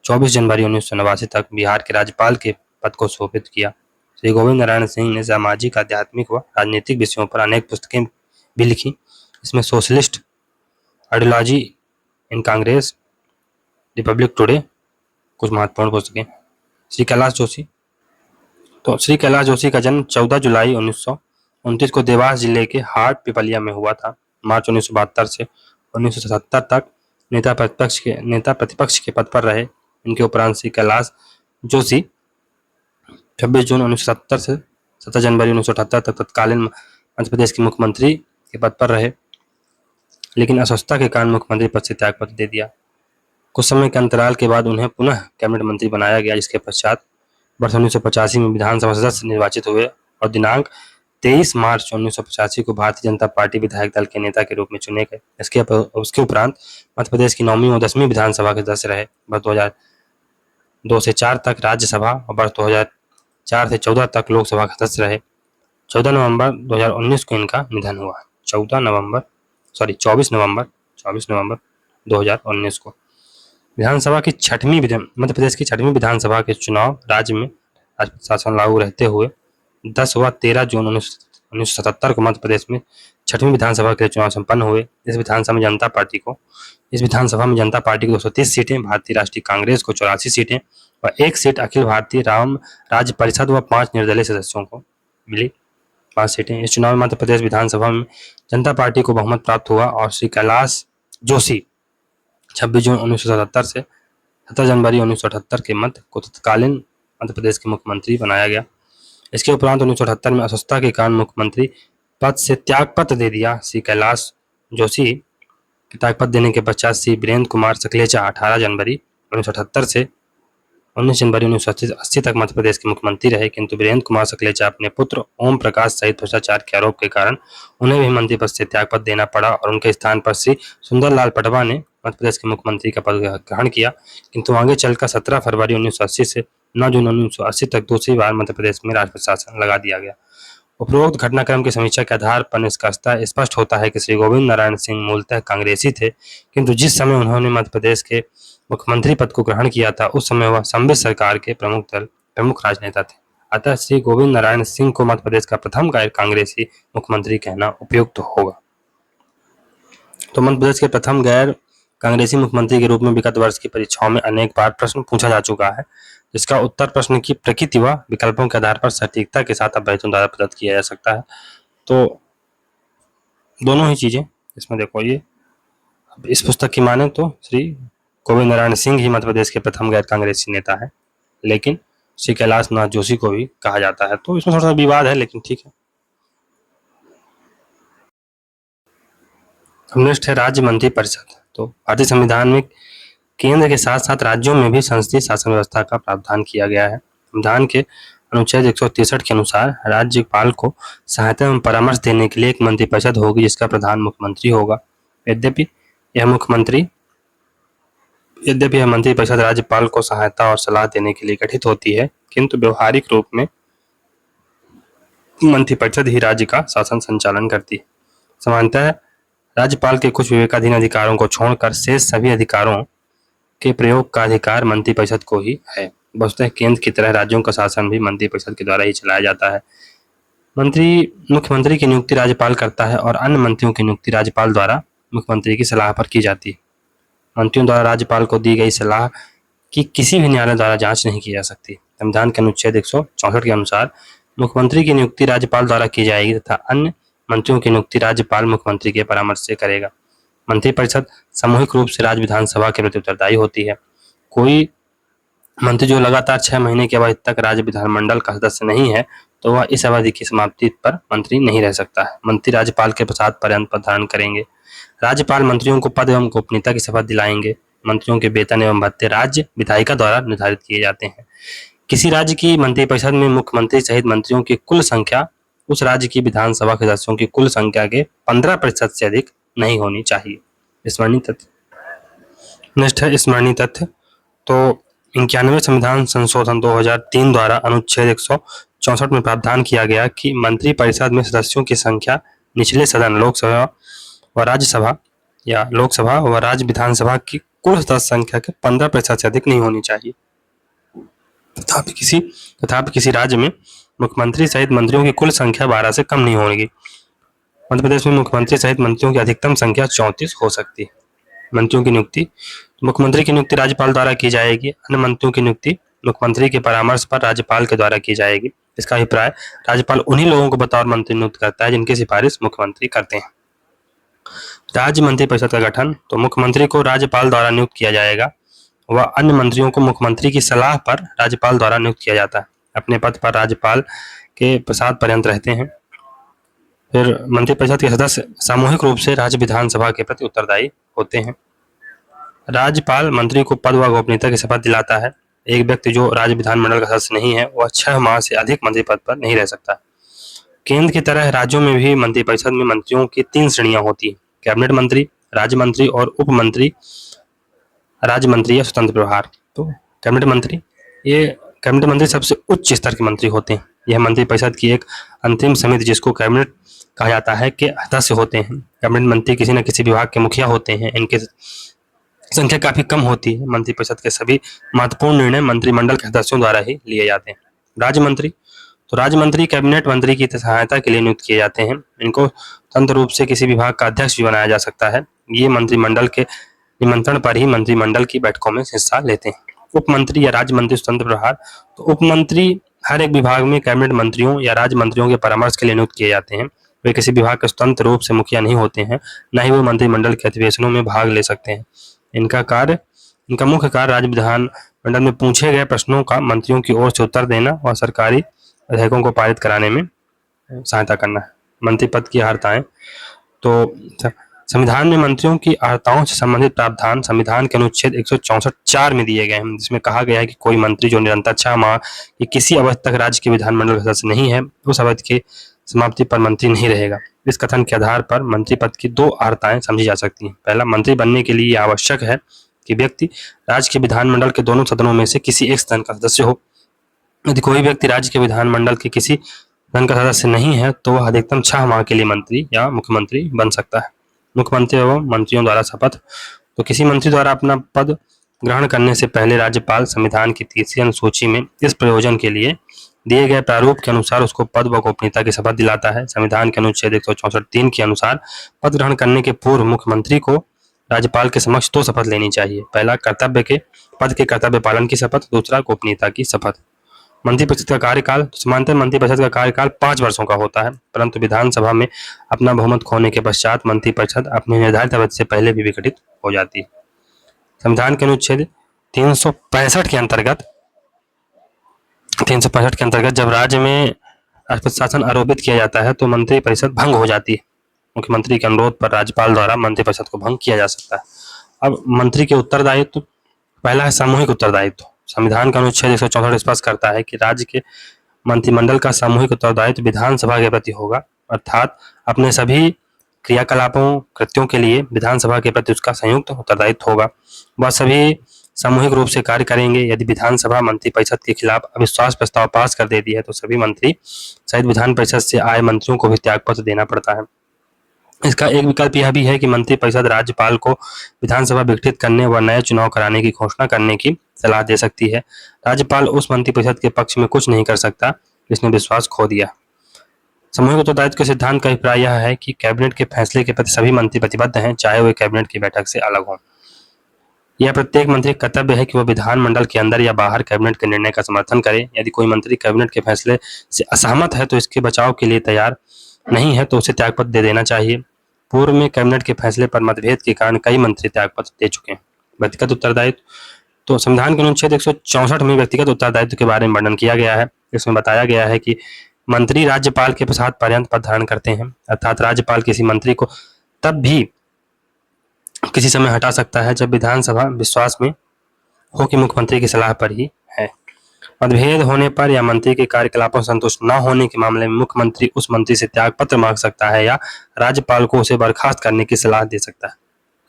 24 जनवरी 1989 तक बिहार के राज्यपाल के पद को शोभित किया। श्री गोविंद नारायण सिंह ने सामाजिक, आध्यात्मिक व राजनीतिक विषयों पर अनेक पुस्तकें भी लिखी। इसमें सोशलिस्ट आइडियोलॉजी इन कांग्रेस, रिपब्लिक टुडे कुछ महत्वपूर्ण पुस्तकें। श्री कैलाश जोशी श्री कैलाश जोशी का जन्म 14 जुलाई 1929 को देवास जिले के हाट पिपलिया में हुआ था। मार्च 1972 से 1977 तक नेता प्रतिपक्ष के पद पर रहे। इनके उपरांत श्री कैलाश जोशी 26 जून 1970 से 7 जनवरी 1978 तक तत्कालीन मध्य प्रदेश के मुख्यमंत्री के पद पर रहे, लेकिन अस्वस्थता के कारण मुख्यमंत्री पद से त्यागपत्र दे दिया। कुछ समय के अंतराल के बाद उन्हें पुनः कैबिनेट मंत्री बनाया गया, जिसके पश्चात वर्ष 1985 में विधानसभा सदस्य निर्वाचित हुए और दिनांक 23 मार्च 1985 को भारतीय जनता पार्टी विधायक दल के नेता के रूप में चुने गए। उसके उपरांत मध्य प्रदेश की 9वीं और 10वीं विधानसभा के सदस्य रहे। वर्ष 2002 से 4 तक राज्यसभा और वर्ष 2004 से 14 तक लोकसभा का सदस्य रहे। 24 नवंबर 2019 2019 को विधानसभा की मध्य प्रदेश की 6वीं विधानसभा के चुनाव राज्य में शासन लागू रहते हुए 10 व 13 जून 1977 को मध्य प्रदेश में 6वीं विधानसभा के चुनाव संपन्न हुए। इस विधानसभा में जनता पार्टी को 230 सीटें, भारतीय राष्ट्रीय कांग्रेस को 84 सीटें व 1 सीट अखिल भारतीय राज्य परिषद व 5 निर्दलीय सदस्यों को मिली 5 सीटें। इस चुनाव में मध्य प्रदेश विधानसभा में जनता पार्टी को बहुमत प्राप्त हुआ और श्री कैलाश जोशी 26 जून 1977 से 7 जनवरी 1978 के मध्य को तत्कालीन मध्य प्रदेश के मुख्यमंत्री बनाया गया। इसके उपरांत 1978 में अस्वस्थता के कारण मुख्यमंत्री पद से त्यागपत्र दे दिया। श्री कैलाश जोशी के त्यागपत्र देने के पश्चात श्री वीरेंद्र कुमार सकलेचा 18 जनवरी 1978 से 19 जनवरी 1980 तक मध्य प्रदेश के मुख्यमंत्री रहे, किंतु वीरेंद्र कुमार सकलेचा अपने पुत्र ओम प्रकाश सहित भ्रष्टाचार के आरोप के कारण उन्हें भी मंत्री पद से त्यागपत्र देना पड़ा और उनके स्थान पर श्री सुंदरलाल पटवा ने मध्य प्रदेश के मुख्यमंत्री का पद ग्रहण किया। किंतु आगे चलकर 17 फरवरी 1980 से 9 जून 1980 तक दूसरी बार मध्य प्रदेश में राज प्रशासन लगा दिया गया। उपरोक्त घटनाक्रम की समीक्षा के आधार पर निष्कर्षतः स्पष्ट होता है कि श्री गोविंद नारायण सिंह मूलतः कांग्रेसी थे, किंतु जिस समय उन्होंने मध्य प्रदेश के मुख्यमंत्री पद को ग्रहण किया था उस समय वह सम्मिश्र सरकार के प्रमुख राजनेता थे। अतः श्री गोविंद नारायण सिंह को मध्य प्रदेश का प्रथम गैर कांग्रेसी मुख्यमंत्री कहना उपयुक्त होगा। तो मध्य प्रदेश के प्रथम गैर कांग्रेसी मुख्यमंत्री के रूप में विगत वर्ष की परीक्षाओं में अनेक बार प्रश्न पूछा जा चुका है, जिसका उत्तर प्रश्न की प्रकृति व विकल्पों के आधार पर सटीकता के साथ अभ्यर्थियों द्वारा प्रदत्त किया जा सकता है। तो दोनों ही चीजें इसमें देखो, ये इस पुस्तक की माने तो श्री गोविंद नारायण सिंह ही मध्य प्रदेश के प्रथम गैर कांग्रेसी नेता है, लेकिन श्री कैलाश नाथ जोशी को भी कहा जाता है। तो इसमें थोड़ा सा विवाद है, लेकिन ठीक है। नेक्स्ट है राज्य मंत्री परिषद। तो भारतीय संविधान में केंद्र के साथ साथ राज्यों में भी संसदीय शासन व्यवस्था का प्रावधान किया गया है। संविधान के अनुच्छेद 163 के अनुसार राज्यपाल को सहायता एवं परामर्श देने के लिए एक मंत्रिपरिषद होगी, जिसका प्रधान मुख्यमंत्री होगा। यद्यपि यह मंत्रिपरिषद राज्यपाल को सहायता और सलाह देने के लिए गठित होती है, किंतु व्यवहारिक रूप में मंत्रिपरिषद ही राज्य का शासन संचालन करती है। सामान्यतः राज्यपाल के कुछ विवेकाधीन अधिकारों को छोड़कर शेष सभी अधिकारों के प्रयोग का अधिकार मंत्रिपरिषद को ही है। वस्तुतः केंद्र की तरह राज्यों का शासन भी मंत्रिपरिषद के द्वारा ही चलाया जाता है। मुख्यमंत्री की नियुक्ति राज्यपाल करता है और अन्य मंत्रियों की नियुक्ति राज्यपाल द्वारा मुख्यमंत्री की सलाह पर की जाती है। मंत्रियों द्वारा राज्यपाल को दी गई सलाह की किसी भी न्यायालय द्वारा जांच नहीं की जा सकती। संविधान के अनुच्छेद 164 के अनुसार मुख्यमंत्री की नियुक्ति राज्यपाल द्वारा की जाएगी तथा अन्य मंत्रियों की नियुक्ति राज्यपाल मुख्यमंत्री के परामर्श से करेगा। मंत्रिपरिषद सामूहिक रूप से राज्य विधानसभा के प्रति उत्तरदायी होती है। कोई मंत्री जो लगातार 6 महीने के अवधि तक राज्य विधानमंडल का सदस्य नहीं है तो वह इस अवधि की समाप्ति पर मंत्री नहीं रह सकता है। मंत्री राज्यपाल के प्रसाद पर्यंत पद धारण करेंगे। राज्यपाल मंत्रियों को पद एवं गोपनीयता की शपथ दिलाएंगे। मंत्रियों के वेतन एवं भत्ते राज्य विधायिका द्वारा निर्धारित किए जाते हैं। किसी राज्य की मंत्रिपरिषद में मुख्यमंत्री सहित मंत्रियों की कुल संख्या उस राज्य की विधानसभा के सदस्यों की कुल संख्या के 15% से अधिक नहीं होनी चाहिए। स्मरणीय तथ्य। नेक्स्ट है स्मरणीय तथ्य। तो 91 संविधान संशोधन 2003 द्वारा अनुच्छेद 164 में प्रावधान किया गया कि मंत्रिपरिषद में सदस्यों की संख्या निचले सदन लोकसभा व राज्यसभा या लोकसभा व राज्य विधानसभा की कुल सदस्य संख्या के 15% से अधिक नहीं होनी चाहिए। तथापि किसी राज्य में मुख्यमंत्री सहित मंत्रियों की कुल संख्या 12 से कम नहीं होगी। मध्य प्रदेश में मुख्यमंत्री सहित मंत्रियों की अधिकतम संख्या 34 हो सकती है। मंत्रियों की नियुक्ति। मुख्यमंत्री की नियुक्ति राज्यपाल द्वारा की जाएगी। अन्य मंत्रियों की नियुक्ति मुख्यमंत्री के परामर्श पर राज्यपाल के द्वारा की जाएगी। इसका अभिप्राय राज्यपाल उन्हीं लोगों को बतौर मंत्री नियुक्त करता है जिनकी सिफारिश मुख्यमंत्री करते हैं। राज्य मंत्रिपरिषद का गठन। तो मुख्यमंत्री को राज्यपाल द्वारा नियुक्त किया जाएगा व अन्य मंत्रियों को मुख्यमंत्री की सलाह पर राज्यपाल द्वारा नियुक्त किया जाता है। अपने पद पर राज्यपाल के प्रसाद पर्यंत रहते हैं। फिर मंत्रिपरिषद के सदस्य सामूहिक रूप से राज्य विधानसभा के प्रति उत्तरदायी होते हैं। राज्यपाल मंत्री को पद व गोपनीयता की शपथ दिलाता है। एक व्यक्ति जो राज्य विधानमंडल का सदस्य नहीं है वह 6 माह से अधिक मंत्री पद पर नहीं रह सकता। केंद्र की तरह राज्यों में भी मंत्रिपरिषद में मंत्रियों की 3 श्रेणियां होती हैं: कैबिनेट मंत्री, राज्य मंत्री और उप मंत्री, राज्य मंत्री या स्वतंत्र प्रभार। तो कैबिनेट मंत्री सबसे उच्च स्तर के मंत्री होते हैं। यह मंत्रिपरिषद की एक अंतिम समिति जिसको कैबिनेट कहा जाता है के सदस्य होते हैं। कैबिनेट मंत्री किसी न किसी विभाग के मुखिया होते हैं। इनकी संख्या काफी कम होती है। मंत्रिपरिषद के सभी महत्वपूर्ण निर्णय मंत्रिमंडल के सदस्यों द्वारा ही लिए जाते हैं। राज्य मंत्री। तो राज्य मंत्री कैबिनेट मंत्री की सहायता के लिए नियुक्त किए जाते हैं। इनको स्वतंत्र रूप से किसी विभाग का अध्यक्ष भी बनाया जा सकता है। ये मंत्रिमंडल के निमंत्रण पर ही मंत्रिमंडल की बैठकों में हिस्सा लेते हैं। उप मंत्री या राज्य मंत्री स्वतंत्र प्रभार। तो उप मंत्री हर एक विभाग में कैबिनेट मंत्रियों या राज्य मंत्रियों के परामर्श के लिए नियुक्त किए जाते हैं। वे किसी विभाग के स्वतंत्र रूप से मुखिया नहीं होते हैं, न ही वो मंत्रिमंडल के अधिवेशनों में भाग ले सकते हैं। इनका मुख्य कार्य राज्य विधानमंडल में पूछे गए प्रश्नों का मंत्रियों की ओर से उत्तर देना और सरकारी विधेयकों को पारित कराने में सहायता करना है। मंत्री पद की अर्हताएं। तो संविधान में मंत्रियों की अर्हताओं से संबंधित प्रावधान संविधान के अनुच्छेद 164 में दिए गए हैं, जिसमें कहा गया है कि कोई मंत्री जो निरंतर 6 माह की किसी अवधि तक राज्य के विधानमंडल का सदस्य नहीं है, उस अवधि की समाप्ति पर मंत्री नहीं रहेगा। इस कथन के आधार पर मंत्री पद की 2 अर्हताएं समझी जा सकती हैं। पहला, मंत्री बनने के लिए आवश्यक है कि व्यक्ति राज्य के विधानमंडल के दोनों सदनों में से किसी एक सदन का सदस्य हो। यदि कोई व्यक्ति राज्य के विधानमंडल के किसी सदन का सदस्य नहीं है तो वह अधिकतम 6 माह के लिए मंत्री या मुख्यमंत्री बन सकता है। मुख्यमंत्री एवं मंत्रियों द्वारा शपथ। तो किसी मंत्री द्वारा अपना पद ग्रहण करने से पहले राज्यपाल संविधान की 3री अनुसूची में इस प्रयोजन के लिए दिए गए प्रारूप के अनुसार उसको पद व गोपनीयता की शपथ दिलाता है। संविधान के अनुच्छेद 164(3) के अनुसार पद ग्रहण करने के पूर्व मुख्यमंत्री को राज्यपाल के समक्ष 2 शपथ लेनी चाहिए। पहला, पद के कर्तव्य पालन की शपथ। दूसरा, गोपनीयता की शपथ। मंत्रिपरिषद का कार्यकाल। सामान्यतः मंत्रिपरिषद का कार्यकाल 5 वर्षों का होता है, परंतु विधानसभा में अपना बहुमत खोने के पश्चात मंत्रिपरिषद अपनी निर्धारित अवधि से पहले भी विघटित हो जाती है। संविधान के अनुच्छेद 365 के अंतर्गत जब राज्य में राष्ट्रपति शासन आरोपित किया जाता है तो मंत्रिपरिषद भंग हो जाती है। मुख्यमंत्री के अनुरोध पर राज्यपाल द्वारा मंत्रिपरिषद को भंग किया जा सकता है। अब मंत्री के उत्तरदायित्व। पहला है सामूहिक उत्तरदायित्व। संविधान का अनुच्छेद 164 स्पष्ट करता है कि राज्य के मंत्रिमंडल का सामूहिक उत्तरदायित्व विधानसभा के प्रति होगा, अर्थात अपने सभी क्रियाकलापों कृत्यों के लिए विधानसभा के प्रति उसका संयुक्त उत्तरदायित्व होगा। वह सभी सामूहिक रूप से कार्य करेंगे। यदि विधानसभा मंत्रिपरिषद के खिलाफ अविश्वास प्रस्ताव पास कर देती है तो सभी मंत्री सहित विधान परिषद से आए मंत्रियों को भी त्यागपत्र देना पड़ता है। इसका एक विकल्प यह भी है कि मंत्रिपरिषद राज्यपाल को विधानसभा विघटित करने व नए चुनाव कराने की घोषणा करने की सलाह दे सकती है। राज्यपाल उस मंत्रिपरिषद के पक्ष में कुछ नहीं कर सकता जिसने विश्वास खो दिया। सामूहिक उत्तरदायित्व के सिद्धांत का अभिप्राय यह है कि कैबिनेट के फैसले के प्रति सभी मंत्री प्रतिबद्ध हैं, चाहे वे कैबिनेट की बैठक से अलग हों। यह प्रत्येक मंत्री का कर्तव्य है कि वह विधानमंडल के अंदर या बाहर कैबिनेट के निर्णय का समर्थन करे। यदि कोई मंत्री कैबिनेट के फैसले से असहमत है तो इसके बचाव के लिए तैयार नहीं है तो उसे त्यागपत्र दे देना चाहिए। पूर्व में कैबिनेट के फैसले पर मतभेद के कारण कई मंत्री त्यागपत्र दे चुके हैं। व्यक्तिगत उत्तरदायित्व। तो संविधान के अनुच्छेद 164 में व्यक्तिगत उत्तरदायित्व के बारे में वर्णन किया गया है। इसमें बताया गया है कि मंत्री राज्यपाल के प्रसाद पर्यंत पद धारण करते हैं, अर्थात राज्यपाल किसी मंत्री को तब भी किसी समय हटा सकता है जब विधानसभा विश्वास में हो कि मुख्यमंत्री की सलाह पर ही है। मतभेद होने पर या मंत्री के कार्यकलापों से संतुष्ट न होने के मामले में मुख्यमंत्री उस मंत्री से त्याग पत्र मांग सकता है या राज्यपाल को उसे बर्खास्त करने की सलाह दे सकता है।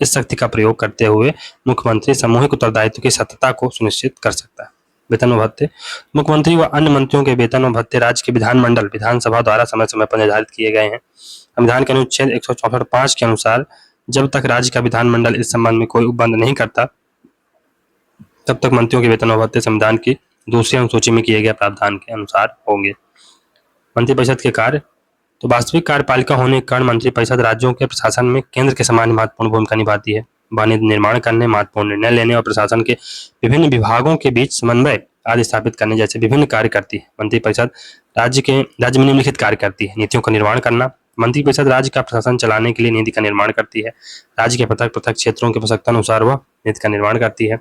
इस शक्ति का प्रयोग करते हुए मुख्यमंत्री सामूहिक उत्तरदायित्व की सत्यता को सुनिश्चित कर सकता है। वेतन व भत्ते। मुख्यमंत्री व अन्य मंत्रियों के वेतन व भत्ते राज्य के विधानमंडल विधानसभा द्वारा समय समय पर निर्धारित किए गए हैं। संविधान के अनुच्छेद 164(5) के अनुसार जब तक राज्य का विधानमंडल इस संबंध में कोई उपबंध नहीं करता तब तक मंत्रियों के वेतन व भत्ते संविधान की दूसरी अनुसूची में किए गए प्रावधान के अनुसार होंगे। मंत्रिपरिषद के कार्य। तो वास्तविक कार्यपालिका होने के कारण मंत्रिपरिषद राज्यों के प्रशासन में केंद्र के समान महत्वपूर्ण भूमिका निभाती है। वाणिज्य निर्माण करने, महत्वपूर्ण निर्णय लेने और प्रशासन के विभिन्न विभागों के बीच समन्वय आदि स्थापित करने जैसे विभिन्न कार्य करती है। मंत्रिपरिषद राज्य में निम्नलिखित कार्य करती है। नीतियों का निर्माण करना। मंत्रिपरिषद राज्य का प्रशासन चलाने के लिए नीति का निर्माण करती है। राज्य के पृथक पृथक क्षेत्रों की आवश्यकता अनुसार वह नीति का निर्माण करती है।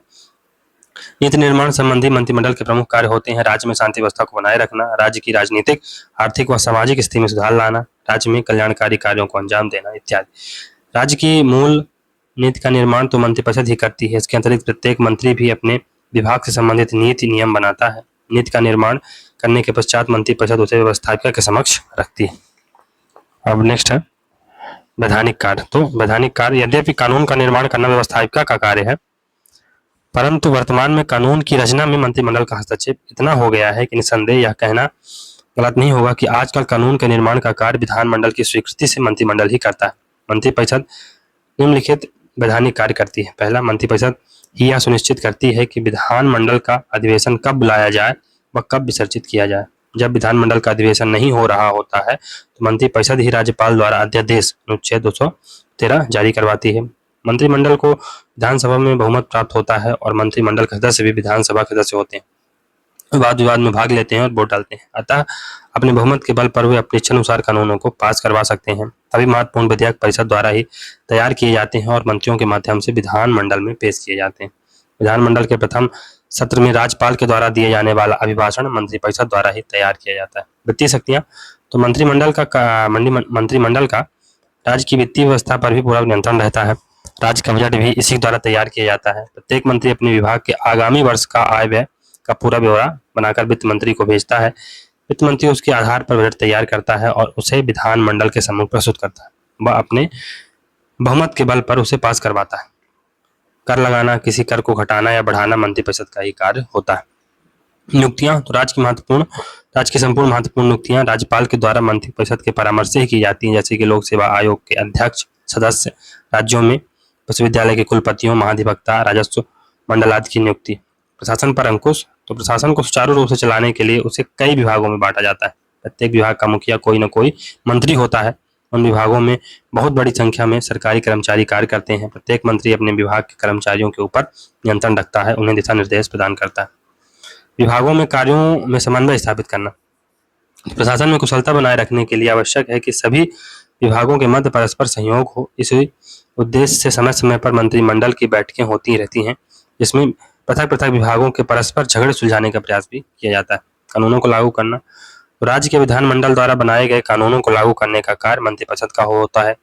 नीति निर्माण संबंधी मंत्रिमंडल के प्रमुख कार्य होते हैं राज्य में शांति व्यवस्था को बनाए रखना, राज्य की राजनीतिक, आर्थिक व सामाजिक स्थिति में सुधार लाना, राज्य में कल्याणकारी कार्यों को अंजाम देना इत्यादि। राज्य की मूल नीति का निर्माण तो मंत्रिपरिषद ही करती है। इसके अतिरिक्त प्रत्येक मंत्री भी अपने विभाग से संबंधित नीति नियम बनाता है। नीति का निर्माण करने के पश्चात मंत्रिपरिषद उसे व्यवस्थापिका के समक्ष रखती है। अब नेक्स्ट है वैधानिक कार्य। तो वैधानिक कार्य। यद्यपि कानून का निर्माण करना व्यवस्थापिका का कार्य है, परंतु वर्तमान में कानून की रचना में मंत्रिमंडल का हस्तक्षेप इतना हो गया है कि निस्संदेह यह कहना गलत नहीं होगा कि आजकल कानून के निर्माण का कार्य विधानमंडल की स्वीकृति से मंत्रिमंडल ही करता है। मंत्रिपरिषद निम्नलिखित वैधानिक कार्य करती है। पहला, मंत्रिपरिषद ही यह सुनिश्चित करती है कि विधानमंडल का अधिवेशन कब बुलाया जाए व कब विसर्जित किया जाए। जब विधानमंडल का अधिवेशन नहीं हो रहा होता है तो मंत्रिपरिषद ही राज्यपाल द्वारा अध्यादेश अनुच्छेद 213 जारी करवाती है। मंत्रिमंडल को विधानसभा में बहुमत प्राप्त होता है और मंत्रिमंडल के सदस्य भी विधानसभा के सदस्य होते हैं, वाद विवाद में भाग लेते हैं और वोट डालते हैं। अतः अपने बहुमत के बल पर वे अपने इच्छानुसार कानूनों को पास करवा सकते हैं। सभी महत्वपूर्ण विधेयक परिषद द्वारा ही तैयार किए जाते हैं और मंत्रियों के माध्यम से विधानमंडल में पेश किए जाते हैं। विधानमंडल के प्रथम सत्र में राज्यपाल के द्वारा दिए जाने वाला अभिभाषण मंत्रिपरिषद द्वारा ही तैयार किया जाता है। वित्तीय शक्तियां। तो मंत्रिमंडल का राज्य की वित्तीय व्यवस्था पर भी पूरा नियंत्रण रहता है। राज्य का बजट भी इसी द्वारा तैयार किया जाता है। प्रत्येक मंत्री अपने विभाग के आगामी वर्ष का आय व्यय का पूरा ब्यौरा बनाकर वित्त मंत्री को भेजता है। वित्त मंत्री उसके आधार पर बजट तैयार करता है और उसे विधानमंडल के सम्मुख प्रस्तुत करता है। वह अपने बहुमत के बल पर उसे पास करवाता है। कर लगाना, किसी कर को घटाना या बढ़ाना मंत्रिपरिषद का ही कार्य होता है। नियुक्तियां। तो राज्य की संपूर्ण महत्वपूर्ण नियुक्तियां राज्यपाल के द्वारा मंत्रिपरिषद के परामर्श से ही की जाती हैं, जैसे कि लोक सेवा आयोग के अध्यक्ष, सदस्य, राज्यों में विश्वविद्यालय के कुलपतियों, महाधिवक्ता, राजस्व मंडल आदि की नियुक्ति। प्रशासन पर अंकुश। तो प्रशासन को सुचारू रूप से चलाने के लिए उसे कई विभागों में बांटा जाता है। प्रत्येक विभाग का मुखिया कोई न कोई मंत्री होता है। उन विभागों में बहुत बड़ी संख्या में सरकारी कर्मचारी कार्य करते हैं। प्रत्येक मंत्री अपने विभाग के कर्मचारियों के ऊपर नियंत्रण रखता है, उन्हें दिशा निर्देश प्रदान करता है। विभागों में कार्यों में समन्वय स्थापित करना। प्रशासन में कुशलता बनाए रखने के लिए आवश्यक है कि सभी विभागों के मध्य परस्पर सहयोग हो। इस उद्देश्य से समय समय पर मंत्रिमंडल की बैठकें होती रहती हैं, जिसमें पृथक पृथक विभागों के परस्पर झगड़े सुलझाने का प्रयास भी किया जाता है। कानूनों को लागू करना। तो राज्य के विधानमंडल द्वारा बनाए गए कानूनों को लागू करने का कार्य मंत्रिपरिषद का होता है।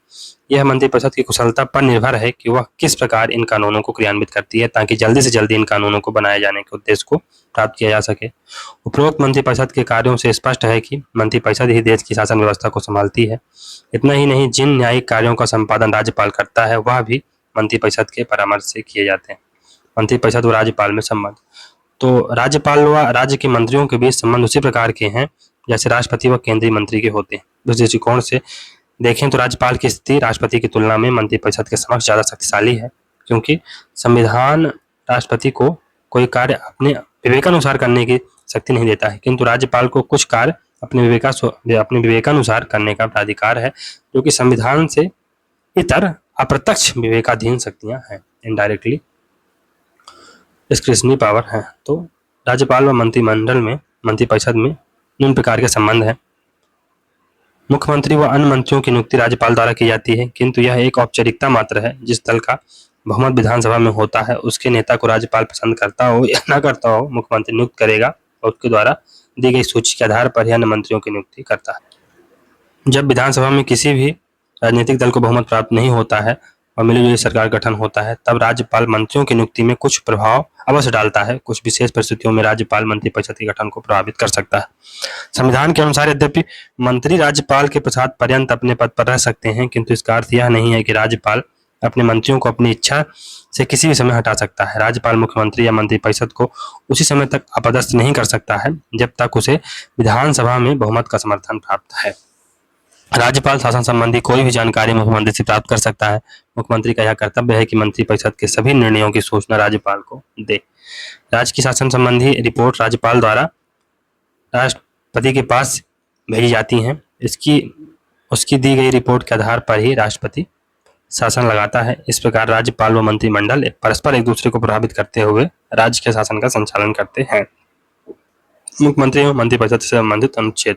यह मंत्रिपरिषद की कुशलता पर निर्भर है कि वह किस प्रकार इन कानूनों को क्रियान्वित करती है ताकि जल्दी से जल्दी इन कानूनों को बनाए जाने के उद्देश्य को प्राप्त किया जा सके। उपरोक्त मंत्रिपरिषद के कार्यों से स्पष्ट है कि मंत्रिपरिषद ही देश की शासन व्यवस्था को संभालती है। इतना ही नहीं, जिन न्यायिक कार्यों का संपादन राज्यपाल करता है वह भी मंत्रिपरिषद के परामर्श से किए जाते हैं। मंत्रिपरिषद और राज्यपाल में संबंध। तो राज्यपाल व राज्य के मंत्रियों के बीच संबंध उसी प्रकार के हैं जैसे राष्ट्रपति व केंद्रीय मंत्री के होते हैं। इस दृष्टिकोण से देखें तो राज्यपाल की स्थिति राष्ट्रपति की तुलना में मंत्रिपरिषद के समक्ष ज्यादा शक्तिशाली है, क्योंकि संविधान राष्ट्रपति को कोई कार्य अपने विवेकानुसार करने की शक्ति नहीं देता है, किंतु राज्यपाल को कुछ कार्य अपने विवेकानुसार करने का प्राधिकार है, जो कि संविधान से इतर अप्रत्यक्ष विवेकाधीन शक्तियां हैं, इनडायरेक्टली डिस्क्रिशनरी पावर है। तो राज्यपाल व मंत्रिपरिषद में निम्न प्रकार के संबंध है। मुख्यमंत्री व अन्य मंत्रियों की नियुक्ति राज्यपाल द्वारा की जाती है, किंतु यह एक औपचारिकता मात्र है। जिस दल का बहुमत विधानसभा में होता है उसके नेता को राज्यपाल पसंद करता हो या न करता हो, मुख्यमंत्री नियुक्त करेगा और उसके द्वारा दी गई सूची के आधार पर ही अन्य मंत्रियों की नियुक्ति करता है। जब विधानसभा में किसी भी राजनीतिक दल को बहुमत प्राप्त नहीं होता है और मिलीजुली सरकार गठन होता है, तब राज्यपाल मंत्रियों की नियुक्ति में कुछ प्रभाव अवश्य डालता है। कुछ विशेष परिस्थितियों में राज्यपाल मंत्रिपरिषद के गठन को प्रभावित कर सकता है। संविधान के अनुसार यद्यपि मंत्री राज्यपाल के प्रसाद पर्यंत अपने पद पर रह सकते हैं, किंतु इसका अर्थ यह नहीं है कि राज्यपाल अपने मंत्रियों को अपनी इच्छा से किसी भी समय हटा सकता है। राज्यपाल मुख्यमंत्री या मंत्रिपरिषद को उसी समय तक अपदस्थ नहीं कर सकता है जब तक उसे विधानसभा में बहुमत का समर्थन प्राप्त है। राज्यपाल शासन संबंधी कोई भी जानकारी मुख्यमंत्री से प्राप्त कर सकता है। मुख्यमंत्री का यह कर्तव्य है कि मंत्रिपरिषद के सभी निर्णयों की सूचना राज्यपाल को दे। राज्य की शासन संबंधी रिपोर्ट राज्यपाल द्वारा राष्ट्रपति के पास भेजी जाती हैं। उसकी दी गई रिपोर्ट के आधार पर ही राष्ट्रपति शासन लगाता है। इस प्रकार राज्यपाल व मंत्रिमंडल परस्पर एक दूसरे को प्रभावित करते हुए राज्य के शासन का संचालन करते हैं। मुख्यमंत्री एवं मंत्रिपरिषद से संबंधित अनुच्छेद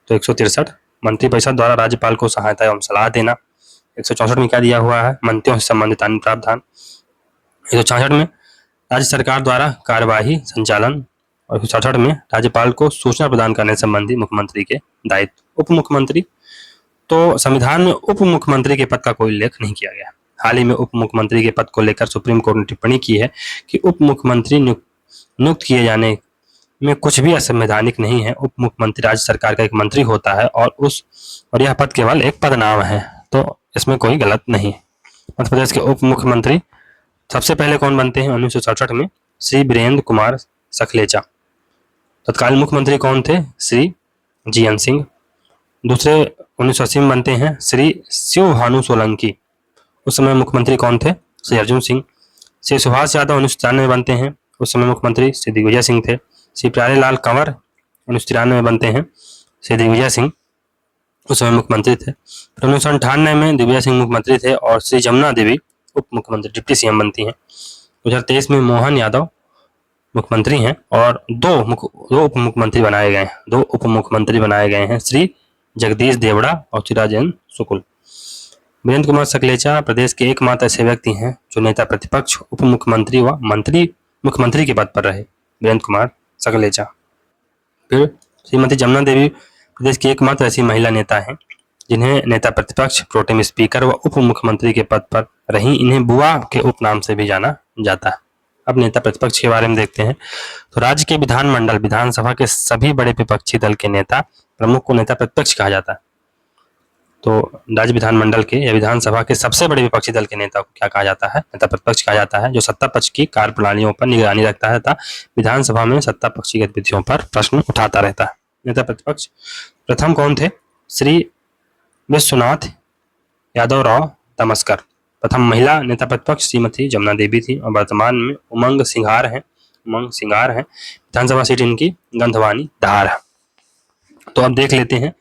तो 163 मंत्रिपरिषद द्वारा राज्यपाल को सहायता एवं सलाह देना। 164 में क्या दिया हुआ है? मंत्रियों से संबंधित अन्य प्रावधान। 166 में राज्य सरकार द्वारा कार्यवाही संचालन और 167 में राज्यपाल को सूचना प्रदान करने संबंधी मुख्यमंत्री के दायित्व। उप मुख्यमंत्री तो संविधान में उप मुख्यमंत्री के पद का कोई उल्लेख नहीं किया गया। हाल ही में उप मुख्यमंत्री के पद को लेकर सुप्रीम कोर्ट ने टिप्पणी की है कि उप मुख्यमंत्री नियुक्त किए जाने में कुछ भी असंवैधानिक नहीं है। उप मुख्यमंत्री राज्य सरकार का एक मंत्री होता है और यह पद केवल एक पद नाम है, तो इसमें कोई गलत नहीं। मध्य प्रदेश के उप मुख्यमंत्री सबसे पहले कौन बनते हैं? 1967 में श्री वीरेंद्र कुमार सखलेचा। तत्कालीन मुख्यमंत्री कौन थे? श्री जीएन सिंह। दूसरे 1980 में बनते हैं श्री शिवभानु सोलंकी। उस समय मुख्यमंत्री कौन थे? श्री अर्जुन सिंह। श्री सुभाष यादव 1993 में बनते हैं। उस समय मुख्यमंत्री श्री दिग्विजय सिंह थे। श्री प्यारेलाल कंवर 1993 में बनते हैं। श्री दिग्विजय सिंह उस समय मुख्यमंत्री थे। फिर 1998 में दिग्विजय सिंह मुख्यमंत्री थे और श्री जमुना देवी उप मुख्यमंत्री डिप्टी सीएम बनती हैं। 2023 में मोहन यादव मुख्यमंत्री हैं और दो उप मुख्यमंत्री बनाए गए हैं। 2 उप मुख्यमंत्री बनाए गए हैं, श्री जगदीश देवड़ा और श्री राजेंद्र शुक्ल। वीरेंद्र कुमार सखलेचा प्रदेश के एकमात्र ऐसे व्यक्ति हैं जो नेता प्रतिपक्ष, उप मुख्यमंत्री व मुख्यमंत्री के पद पर रहे। वीरेंद्र कुमार सखलेचा। फिर श्रीमती जमुना देवी प्रदेश की एकमात्र ऐसी महिला नेता हैं जिन्हें नेता प्रतिपक्ष, प्रोटेम स्पीकर व उप मुख्यमंत्री के पद पर रही। इन्हें बुआ के उपनाम से भी जाना जाता है। अब नेता प्रतिपक्ष के बारे में देखते हैं। तो राज्य के विधानमंडल विधानसभा के सभी बड़े विपक्षी दल के नेता प्रमुख को नेता प्रतिपक्ष कहा जाता है। तो राज्य विधानमंडल के या विधानसभा के सबसे बड़े विपक्षी दल के नेता को क्या कहा जाता है? नेता प्रतिपक्ष कहा जाता है, जो सत्ता पक्ष की कार्यप्रणालियों पर निगरानी रखता है तथा विधानसभा में सत्ता पक्ष की गतिविधियों पर प्रश्न उठाता रहता है। नेता प्रतिपक्ष प्रथम कौन थे? श्री विश्वनाथ यादव राव तमस्कर। प्रथम महिला नेता प्रतिपक्ष श्रीमती जमुना देवी थी और वर्तमान में उमंग सिंगार हैं विधानसभा सीट इनकी गंधवानी धार है। तो अब देख लेते हैं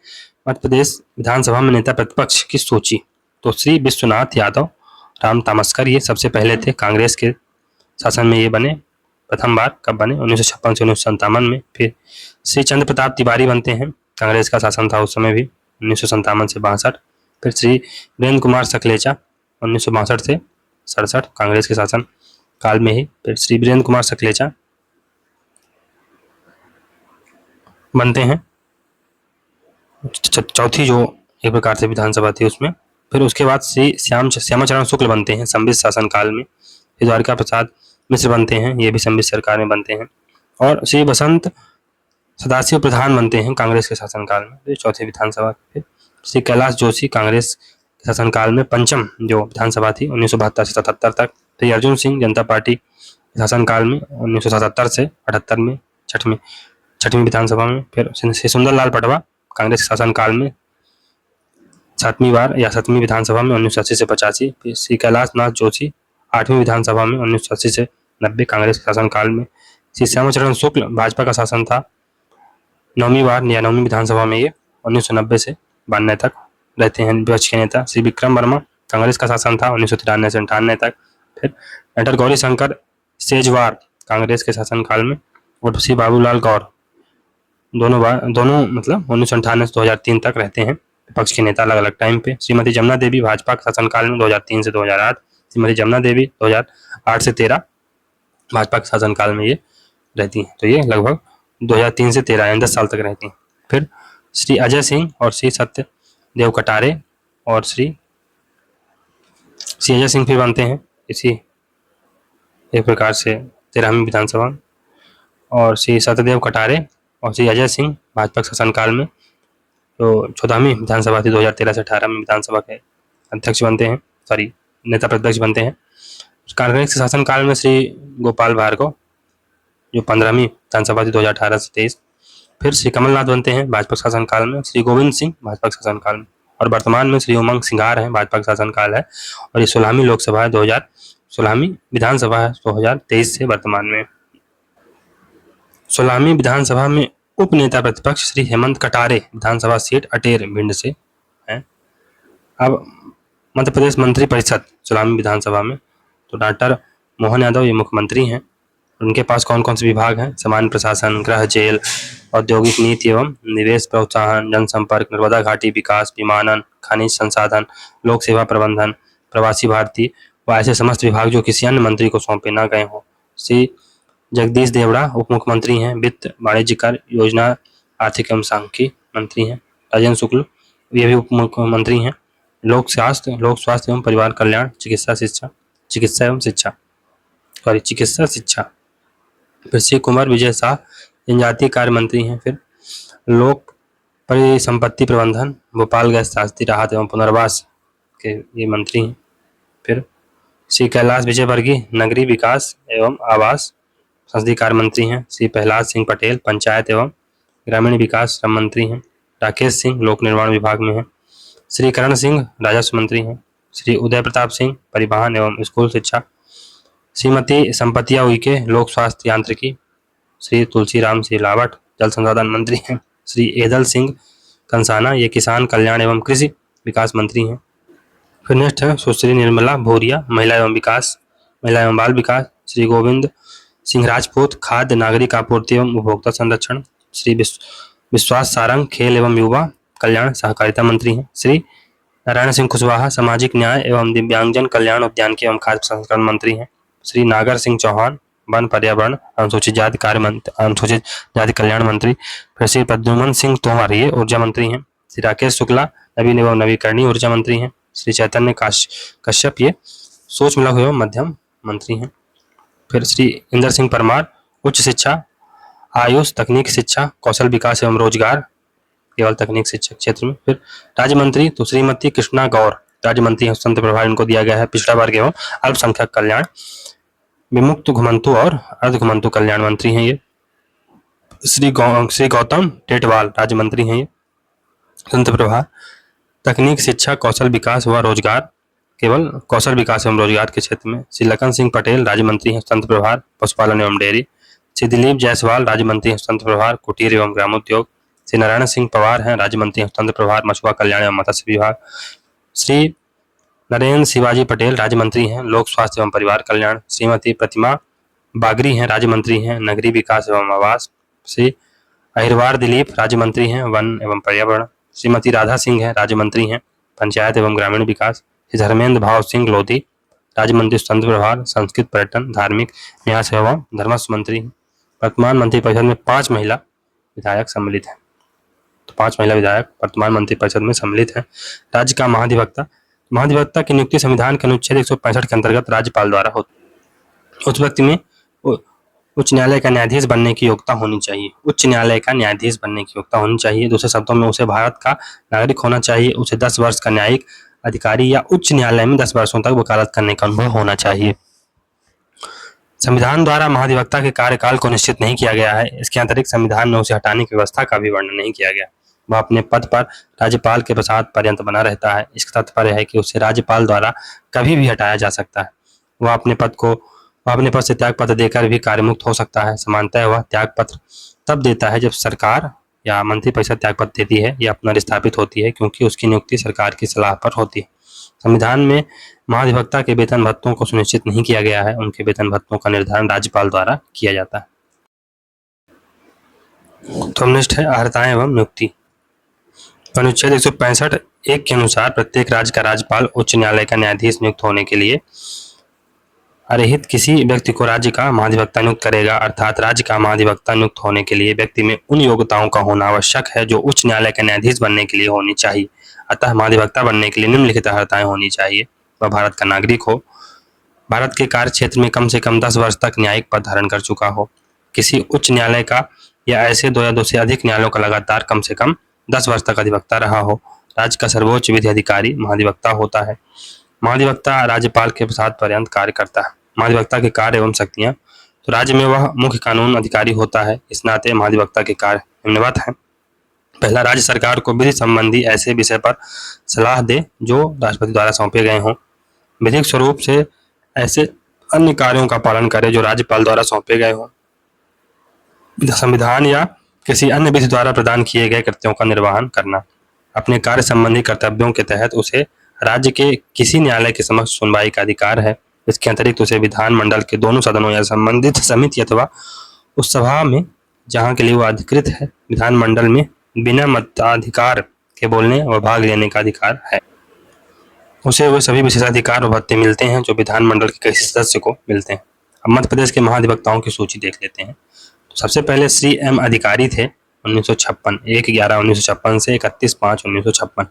मध्य प्रदेश विधानसभा में नेता प्रतिपक्ष की सूची। तो श्री विश्वनाथ यादव राम तमस्कर ये सबसे पहले थे। कांग्रेस के शासन में ये बने। प्रथम बार कब बने? 1956 से 1957 में। फिर श्री चंद्र प्रताप तिवारी बनते हैं। कांग्रेस का शासन था उस समय भी, 1957 से 62। फिर श्री वीरेंद्र कुमार सखलेचा 1962 से 67, कांग्रेस के शासन काल में ही। फिर श्री वीरेंद्र कुमार सखलेचा बनते हैं चौथी जो एक प्रकार से विधानसभा थी उसमें। फिर उसके बाद श्री श्यामाचरण शुक्ल बनते हैं संबित शासन काल में। फिर द्वारिका प्रसाद मिश्र बनते हैं, ये भी संबित सरकार में बनते हैं। और श्री बसंत सदाशिव प्रधान बनते हैं कांग्रेस के शासनकाल में, ये चौथी विधानसभा। फिर श्री कैलाश जोशी कांग्रेस के शासनकाल में पंचम जो विधानसभा थी 1972 से 77 तक। फिर अर्जुन सिंह जनता पार्टी शासनकाल में 1977 से 78 में छठवीं विधानसभा में। फिर श्री सुंदरलाल पटवा कांग्रेस के शासनकाल में 7वीं विधानसभा में 1980 से 85। फिर श्री कैलाश नाथ जोशी 8वीं विधानसभा में 1980 से 90 कांग्रेस के शासनकाल में। श्री श्यामाचरण शुक्ल भाजपा का शासन था 9वीं विधानसभा में, ये 1990 से 92 तक रहते हैं विपक्ष के नेता। श्री विक्रम वर्मा कांग्रेस का शासन था 1993 से 98 तक। फिर डॉक्टर गौरी शंकर सेजवार कांग्रेस के शासनकाल में और श्री बाबूलाल गौर दोनों मतलब 1998 से 2003 तक रहते हैं विपक्ष के नेता अलग अलग टाइम पे। श्रीमती जमुना देवी भाजपा के शासनकाल में 2003 से 2008। श्रीमती जमुना देवी 2008 से 13 भाजपा के शासनकाल में ये रहती हैं। तो ये लगभग 2003 से 13 यानी 10 साल तक रहती हैं। फिर श्री अजय सिंह और श्री सत्यदेव कटारे और श्री अजय सिंह फिर बनते हैं इसी एक प्रकार से 13वीं विधानसभा, और श्री सत्यदेव कटारे और श्री अजय सिंह भाजपा के शासनकाल में जो 14वीं विधानसभा थी 2013 से 18 में विधानसभा के अध्यक्ष बनते हैं, सॉरी नेता प्रतिपक्ष बनते हैं। कांग्रेस के शासनकाल में श्री गोपाल भार्गव जो 15वीं विधानसभा थी 2018 से 23। फिर श्री कमलनाथ बनते हैं भाजपा शासनकाल में, श्री गोविंद सिंह भाजपा शासनकाल में, और वर्तमान में श्री उमंग सिंगार है भाजपा का शासनकाल है, और ये 16वीं लोकसभा है 16वीं विधानसभा है 2023 से वर्तमान में। 16वीं विधानसभा में उप नेता प्रतिपक्ष श्री हेमंत कटारे विधानसभा सीट अटेर भिंड से है। अब मध्य प्रदेश मंत्री परिषद 16वीं विधानसभा में तो डॉक्टर मोहन यादव ये मुख्यमंत्री हैं। उनके पास कौन कौन से विभाग हैं? सामान्य प्रशासन, गृह, जेल, औद्योगिक नीति एवं निवेश प्रोत्साहन, जनसंपर्क, नर्मदा घाटी विकास, विमानन, खनिज संसाधन, लोक सेवा प्रबंधन, प्रवासी भारतीय व ऐसे समस्त विभाग जो किसी अन्य मंत्री को सौंपे न गए हों। श्री जगदीश देवड़ा उप मुख्यमंत्री हैं। वित्त, वाणिज्य कर, योजना, आर्थिक एवं सांख्यिकी मंत्री हैं। राजेंद्र शुक्ल ये भी उप मुख्यमंत्री हैं। लोक स्वास्थ्य एवं परिवार कल्याण, चिकित्सा शिक्षा। फिर श्री कुंवर विजय शाह जनजातीय कार्य मंत्री हैं। फिर लोक परिसंपत्ति प्रबंधन, भोपाल गैस त्रासदी राहत एवं पुनर्वास के ये मंत्री हैं। फिर श्री कैलाश विजयवर्गीय नगरीय विकास एवं आवास संसदीय कार्य मंत्री हैं। श्री प्रहलाद सिंह पटेल पंचायत एवं ग्रामीण विकास श्रम मंत्री हैं। राकेश सिंह लोक निर्माण विभाग में हैं। श्री करण सिंह राजस्व मंत्री हैं। श्री उदय प्रताप सिंह परिवहन एवं स्कूल शिक्षा। श्रीमती संपतिया उइके लोक स्वास्थ्य यांत्रिकी। श्री तुलसीराम सिलावट जल संसाधन मंत्री हैं। श्री एदल सिंह कंसाना ये किसान कल्याण एवं कृषि विकास मंत्री हैं। फिर नेक्स्ट है सुश्री निर्मला भूरिया महिला एवं बाल विकास। श्री गोविंद सिंह राजपूत खाद्य नागरिक आपूर्ति एवं उपभोक्ता संरक्षण। श्री विश्वास सारंग खेल एवं युवा कल्याण सहकारिता मंत्री हैं। श्री नारायण सिंह कुशवाहा सामाजिक न्याय एवं दिव्यांगजन कल्याण उद्यानिकी एवं खाद्य प्रसंस्करण मंत्री हैं। श्री नागर सिंह चौहान वन पर्यावरण अनुसूचित जाति कल्याण मंत्री। फिर श्री प्रद्युमन सिंह तोमर ये ऊर्जा मंत्री हैं। श्री राकेश शुक्ला नवीन एवं नवीकरणीय ऊर्जा मंत्री हैं। श्री चैतन्य कश्यप ये सूक्ष्म लघु एवं मध्यम मंत्री हैं। फिर श्री इंदर सिंह परमार उच्च शिक्षा, आयुष, तकनीक शिक्षा, कौशल विकास एवं रोजगार केवल तकनीक शिक्षा क्षेत्र में। फिर राज्य मंत्री तो श्रीमती कृष्णा गौर राज्य मंत्री हैं, स्वतंत्र प्रभार इनको दिया गया है। पिछड़ा वर्ग एवं अल्पसंख्यक कल्याण, विमुक्त घुमंतु और अर्ध घुमंतु कल्याण मंत्री हैं ये। श्री गौतम टेटवाल राज्य मंत्री हैं ये, स्वतंत्र प्रभार तकनीक शिक्षा, कौशल विकास व रोजगार केवल कौशल विकास एवं रोजगार के क्षेत्र में। श्री लखन सिंह पटेल राज्य मंत्री हैं, स्वतंत्र प्रभार पशुपालन एवं डेयरी। श्री दिलीप जायसवाल राज्य मंत्री हैं, स्वतंत्र प्रभार कुटीर एवं ग्रामोद्योग। श्री नारायण सिंह पवार हैं राज्य मंत्री हैं, स्वतंत्र प्रभार मछुआ कल्याण एवं मत्स्य विभाग। श्री नरेंद्र शिवाजी पटेल राज्य मंत्री हैं, लोक स्वास्थ्य एवं परिवार कल्याण। श्रीमती प्रतिमा बागरी हैं राज्य मंत्री हैं, नगरीय विकास एवं आवास। श्री अहिरवार दिलीप राज्य मंत्री हैं, वन एवं पर्यावरण। श्रीमती राधा सिंह है राज्य मंत्री हैं, पंचायत एवं ग्रामीण विकास। श्री धर्मेंद्र भाव सिंह लोधी राज्य मंत्री स्वतंत्र प्रभार संस्कृत पर्यटन धार्मिक न्यास एवं धर्मस्व मंत्री। वर्तमान मंत्रिपरिषद में 5 महिला विधायक सम्मिलित हैं, तो 5 महिला विधायक वर्तमान मंत्रिपरिषद में सम्मिलित हैं। राज्य का महाधिवक्ता की नियुक्ति संविधान के अनुच्छेद 165 के अंतर्गत राज्यपाल द्वारा होती है। उस व्यक्ति में उच्च न्यायालय का न्यायाधीश बनने की योग्यता होनी चाहिए। उच्च न्यायालय का न्यायाधीश बनने की योग्यता होनी चाहिए। दूसरे शब्दों में उसे भारत का नागरिक होना चाहिए। उसे 10 वर्ष का न्यायिक अधिकारी या उच्च न्यायालय में 10 वर्षों तक वकालत करने का अनुभव होना चाहिए। संविधान द्वारा महाधिवक्ता के कार्यकाल को निश्चित नहीं किया गया है। इसके अतिरिक्त संविधान में उसे हटाने की व्यवस्था का भी वर्णन नहीं किया गया। वह अपने पद पर राज्यपाल के प्रसाद पर्यंत बना रहता है। इसका तात्पर्य है कि उसे राज्यपाल द्वारा कभी भी हटाया जा सकता है। वह अपने पद से त्याग पत्र देकर भी कार्यमुक्त हो सकता है। सामान्यतः वह त्याग पत्र तब देता है जब सरकार या मंत्रिपरिषद त्याग पत्र देती है या पुनर्स्थापित होती है, क्योंकि उसकी नियुक्ति सरकार की सलाह पर होती है। संविधान में महाधिवक्ता के वेतन भत्तों को सुनिश्चित नहीं किया गया है। उनके वेतन भत्तों का निर्धारण राज्यपाल द्वारा किया जाता है। तो नेक्स्ट है अर्हताएं एवं नियुक्ति। अनुच्छेद 165 1 के अनुसार प्रत्येक राज्य का राज्यपाल उच्च न्यायालय का न्यायाधीश नियुक्त होने के लिए अरहित किसी व्यक्ति को राज्य का महाधिवक्ता नियुक्त करेगा, अर्थात राज्य का महाधिवक्ता नियुक्त होने के लिए व्यक्ति में उन योग्यताओं का होना आवश्यक है जो उच्च न्यायालय का न्यायाधीश बनने के लिए होनी चाहिए। अतः महाधिवक्ता बनने के लिए निम्नलिखित अर्हताएं होनी चाहिए। वह भारत का नागरिक हो, भारत के कार्य क्षेत्र में कम से कम 10 वर्ष तक न्यायिक पद धारण कर चुका हो, किसी उच्च न्यायालय का या ऐसे 2 या 2 से अधिक न्यायालयों का लगातार कम से कम 10 वर्ष तक अधिवक्ता रहा हो। राज्य का सर्वोच्च विधि अधिकारी महाधिवक्ता होता है। महाधिवक्ता राज्यपाल के प्रसाद पर्यंत कार्य करता है। महाधिवक्ता के कार्य एवं शक्तियां, तो राज्य में वह मुख्य कानून अधिकारी होता है। इस नाते महाधिवक्ता के कार्य निम्नवत हैं। पहला, राज्य सरकार को विधि संबंधी ऐसे विषय पर सलाह दे जो राष्ट्रपति द्वारा सौंपे गए हों। विधिक स्वरूप से ऐसे अन्य कार्यों का पालन करे जो राज्यपाल द्वारा सौंपे गए हों। संविधान या किसी अन्य विधि द्वारा प्रदान किए गए कृत्यों का निर्वहन करना। अपने कार्य संबंधी कर्तव्यों के तहत उसे राज्य के किसी न्यायालय के समक्ष सुनवाई का अधिकार है। इसके अतिरिक्त उसे विधानमंडल के दोनों सदनों या संबंधित समिति अथवा उस सभा में जहाँ के लिए वह अधिकृत है, विधानमंडल में बिना मताधिकार के बोलने व भाग लेने का अधिकार है। उसे वे सभी विशेषाधिकार और भत्ते मिलते हैं जो विधानमंडल के किसी सदस्य को मिलते हैं। अब मध्य प्रदेश के महाधिवक्ताओं की सूची देख लेते हैं। तो सबसे पहले श्री एम अधिकारी थे 1956, 1/11/1956 से 31/5/1956।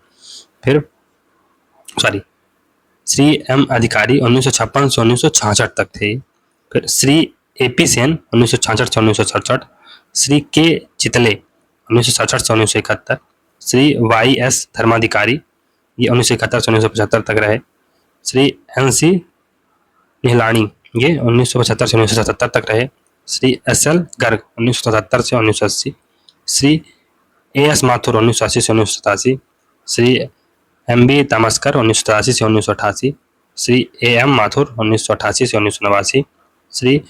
फिर श्री एम अधिकारी 1956 से 1966 तक थे। फिर श्री एपी सेन 1966 से 1967, श्री के चितले 1967 से 1971, श्री वाई एस धर्माधिकारी ये 1971 से 1975 तक रहे। श्री एन सी निहलानी ये 1975 से 1977 तक रहे। श्री एस एल गर्ग 1977 से 1980, श्री ए एस माथुर 1980 से 1987, श्री एम बी तामस्कर 1983 से 1988, श्री ए एम माथुर 1988 से 1989, श्री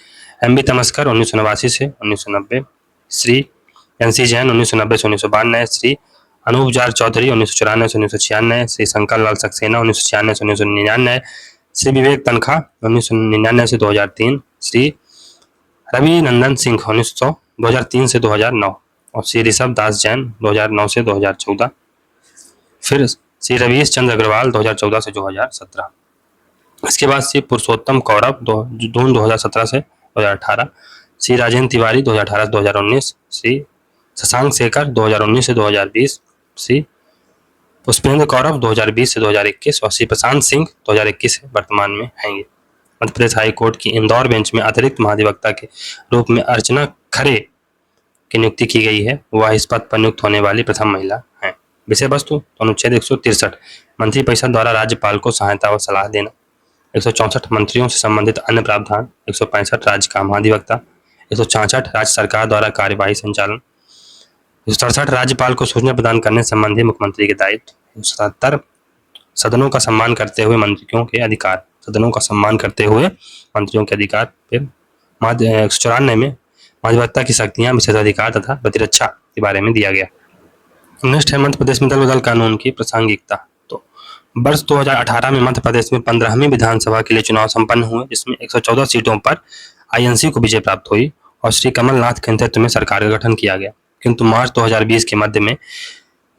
एम बी तामस्कर 1989 से 1990, श्री एन सी जैन 1990 से 1992, श्री अनूप जार चौधरी 1994 से 1996, श्री शंकर लाल सक्सेना 1996 से 1999, श्री विवेक तनखा 1999 से 2003, श्री रवि नंदन सिंह 2003 से 2009 और श्री ऋषभ दास जैन 2009 से 2014। फिर श्री रवीश चंद्र अग्रवाल 2014 से 2017। इसके बाद श्री पुरुषोत्तम कौरव जून 2017 से 2018, श्री राजेंद्र तिवारी 2018 से 2019, श्री शशांक शेखर 2019 से 2020, श्री पुष्पेंद्र कौरव 2020 से 2021 और श्री प्रशांत सिंह 2021 से वर्तमान में हैं। मध्य प्रदेश हाई कोर्ट की इंदौर बेंच में अतिरिक्त महाधिवक्ता के रूप में अर्चना खरे की नियुक्ति की गई है। वह इस पद पर नियुक्त होने वाली प्रथम महिला हैं। विषय वस्तु, अनुच्छेद 163 मंत्रिपरिषद द्वारा राज्यपाल को सहायता व सलाह देना। 164 मंत्रियों से संबंधित अन्य प्रावधान। 165 राज्य का महाधिवक्ता। 166 राज्य सरकार द्वारा कार्यवाही संचालन। 167 राज्यपाल को सूचना प्रदान करने संबंधी मुख्यमंत्री के दायित्व। 177 सदनों का सम्मान करते हुए मंत्रियों के अधिकार। सदनों का सम्मान करते हुए मंत्रियों के अधिकार। फिर 194 में महाधिवक्ता की शक्तियां, विशेषाधिकार तथा प्रतिरक्षा के बारे में दिया गया। नेक्स्ट है मध्य प्रदेश में दल बदल कानून की प्रासंगिकता। तो वर्ष 2018 में मध्य प्रदेश में 15वीं विधानसभा के लिए चुनाव संपन्न हुए, जिसमें 114 सीटों पर आईएनसी को विजय प्राप्त हुई और श्री कमलनाथ के नेतृत्व में सरकार का गठन किया गया। किंतु मार्च 2020 के मध्य में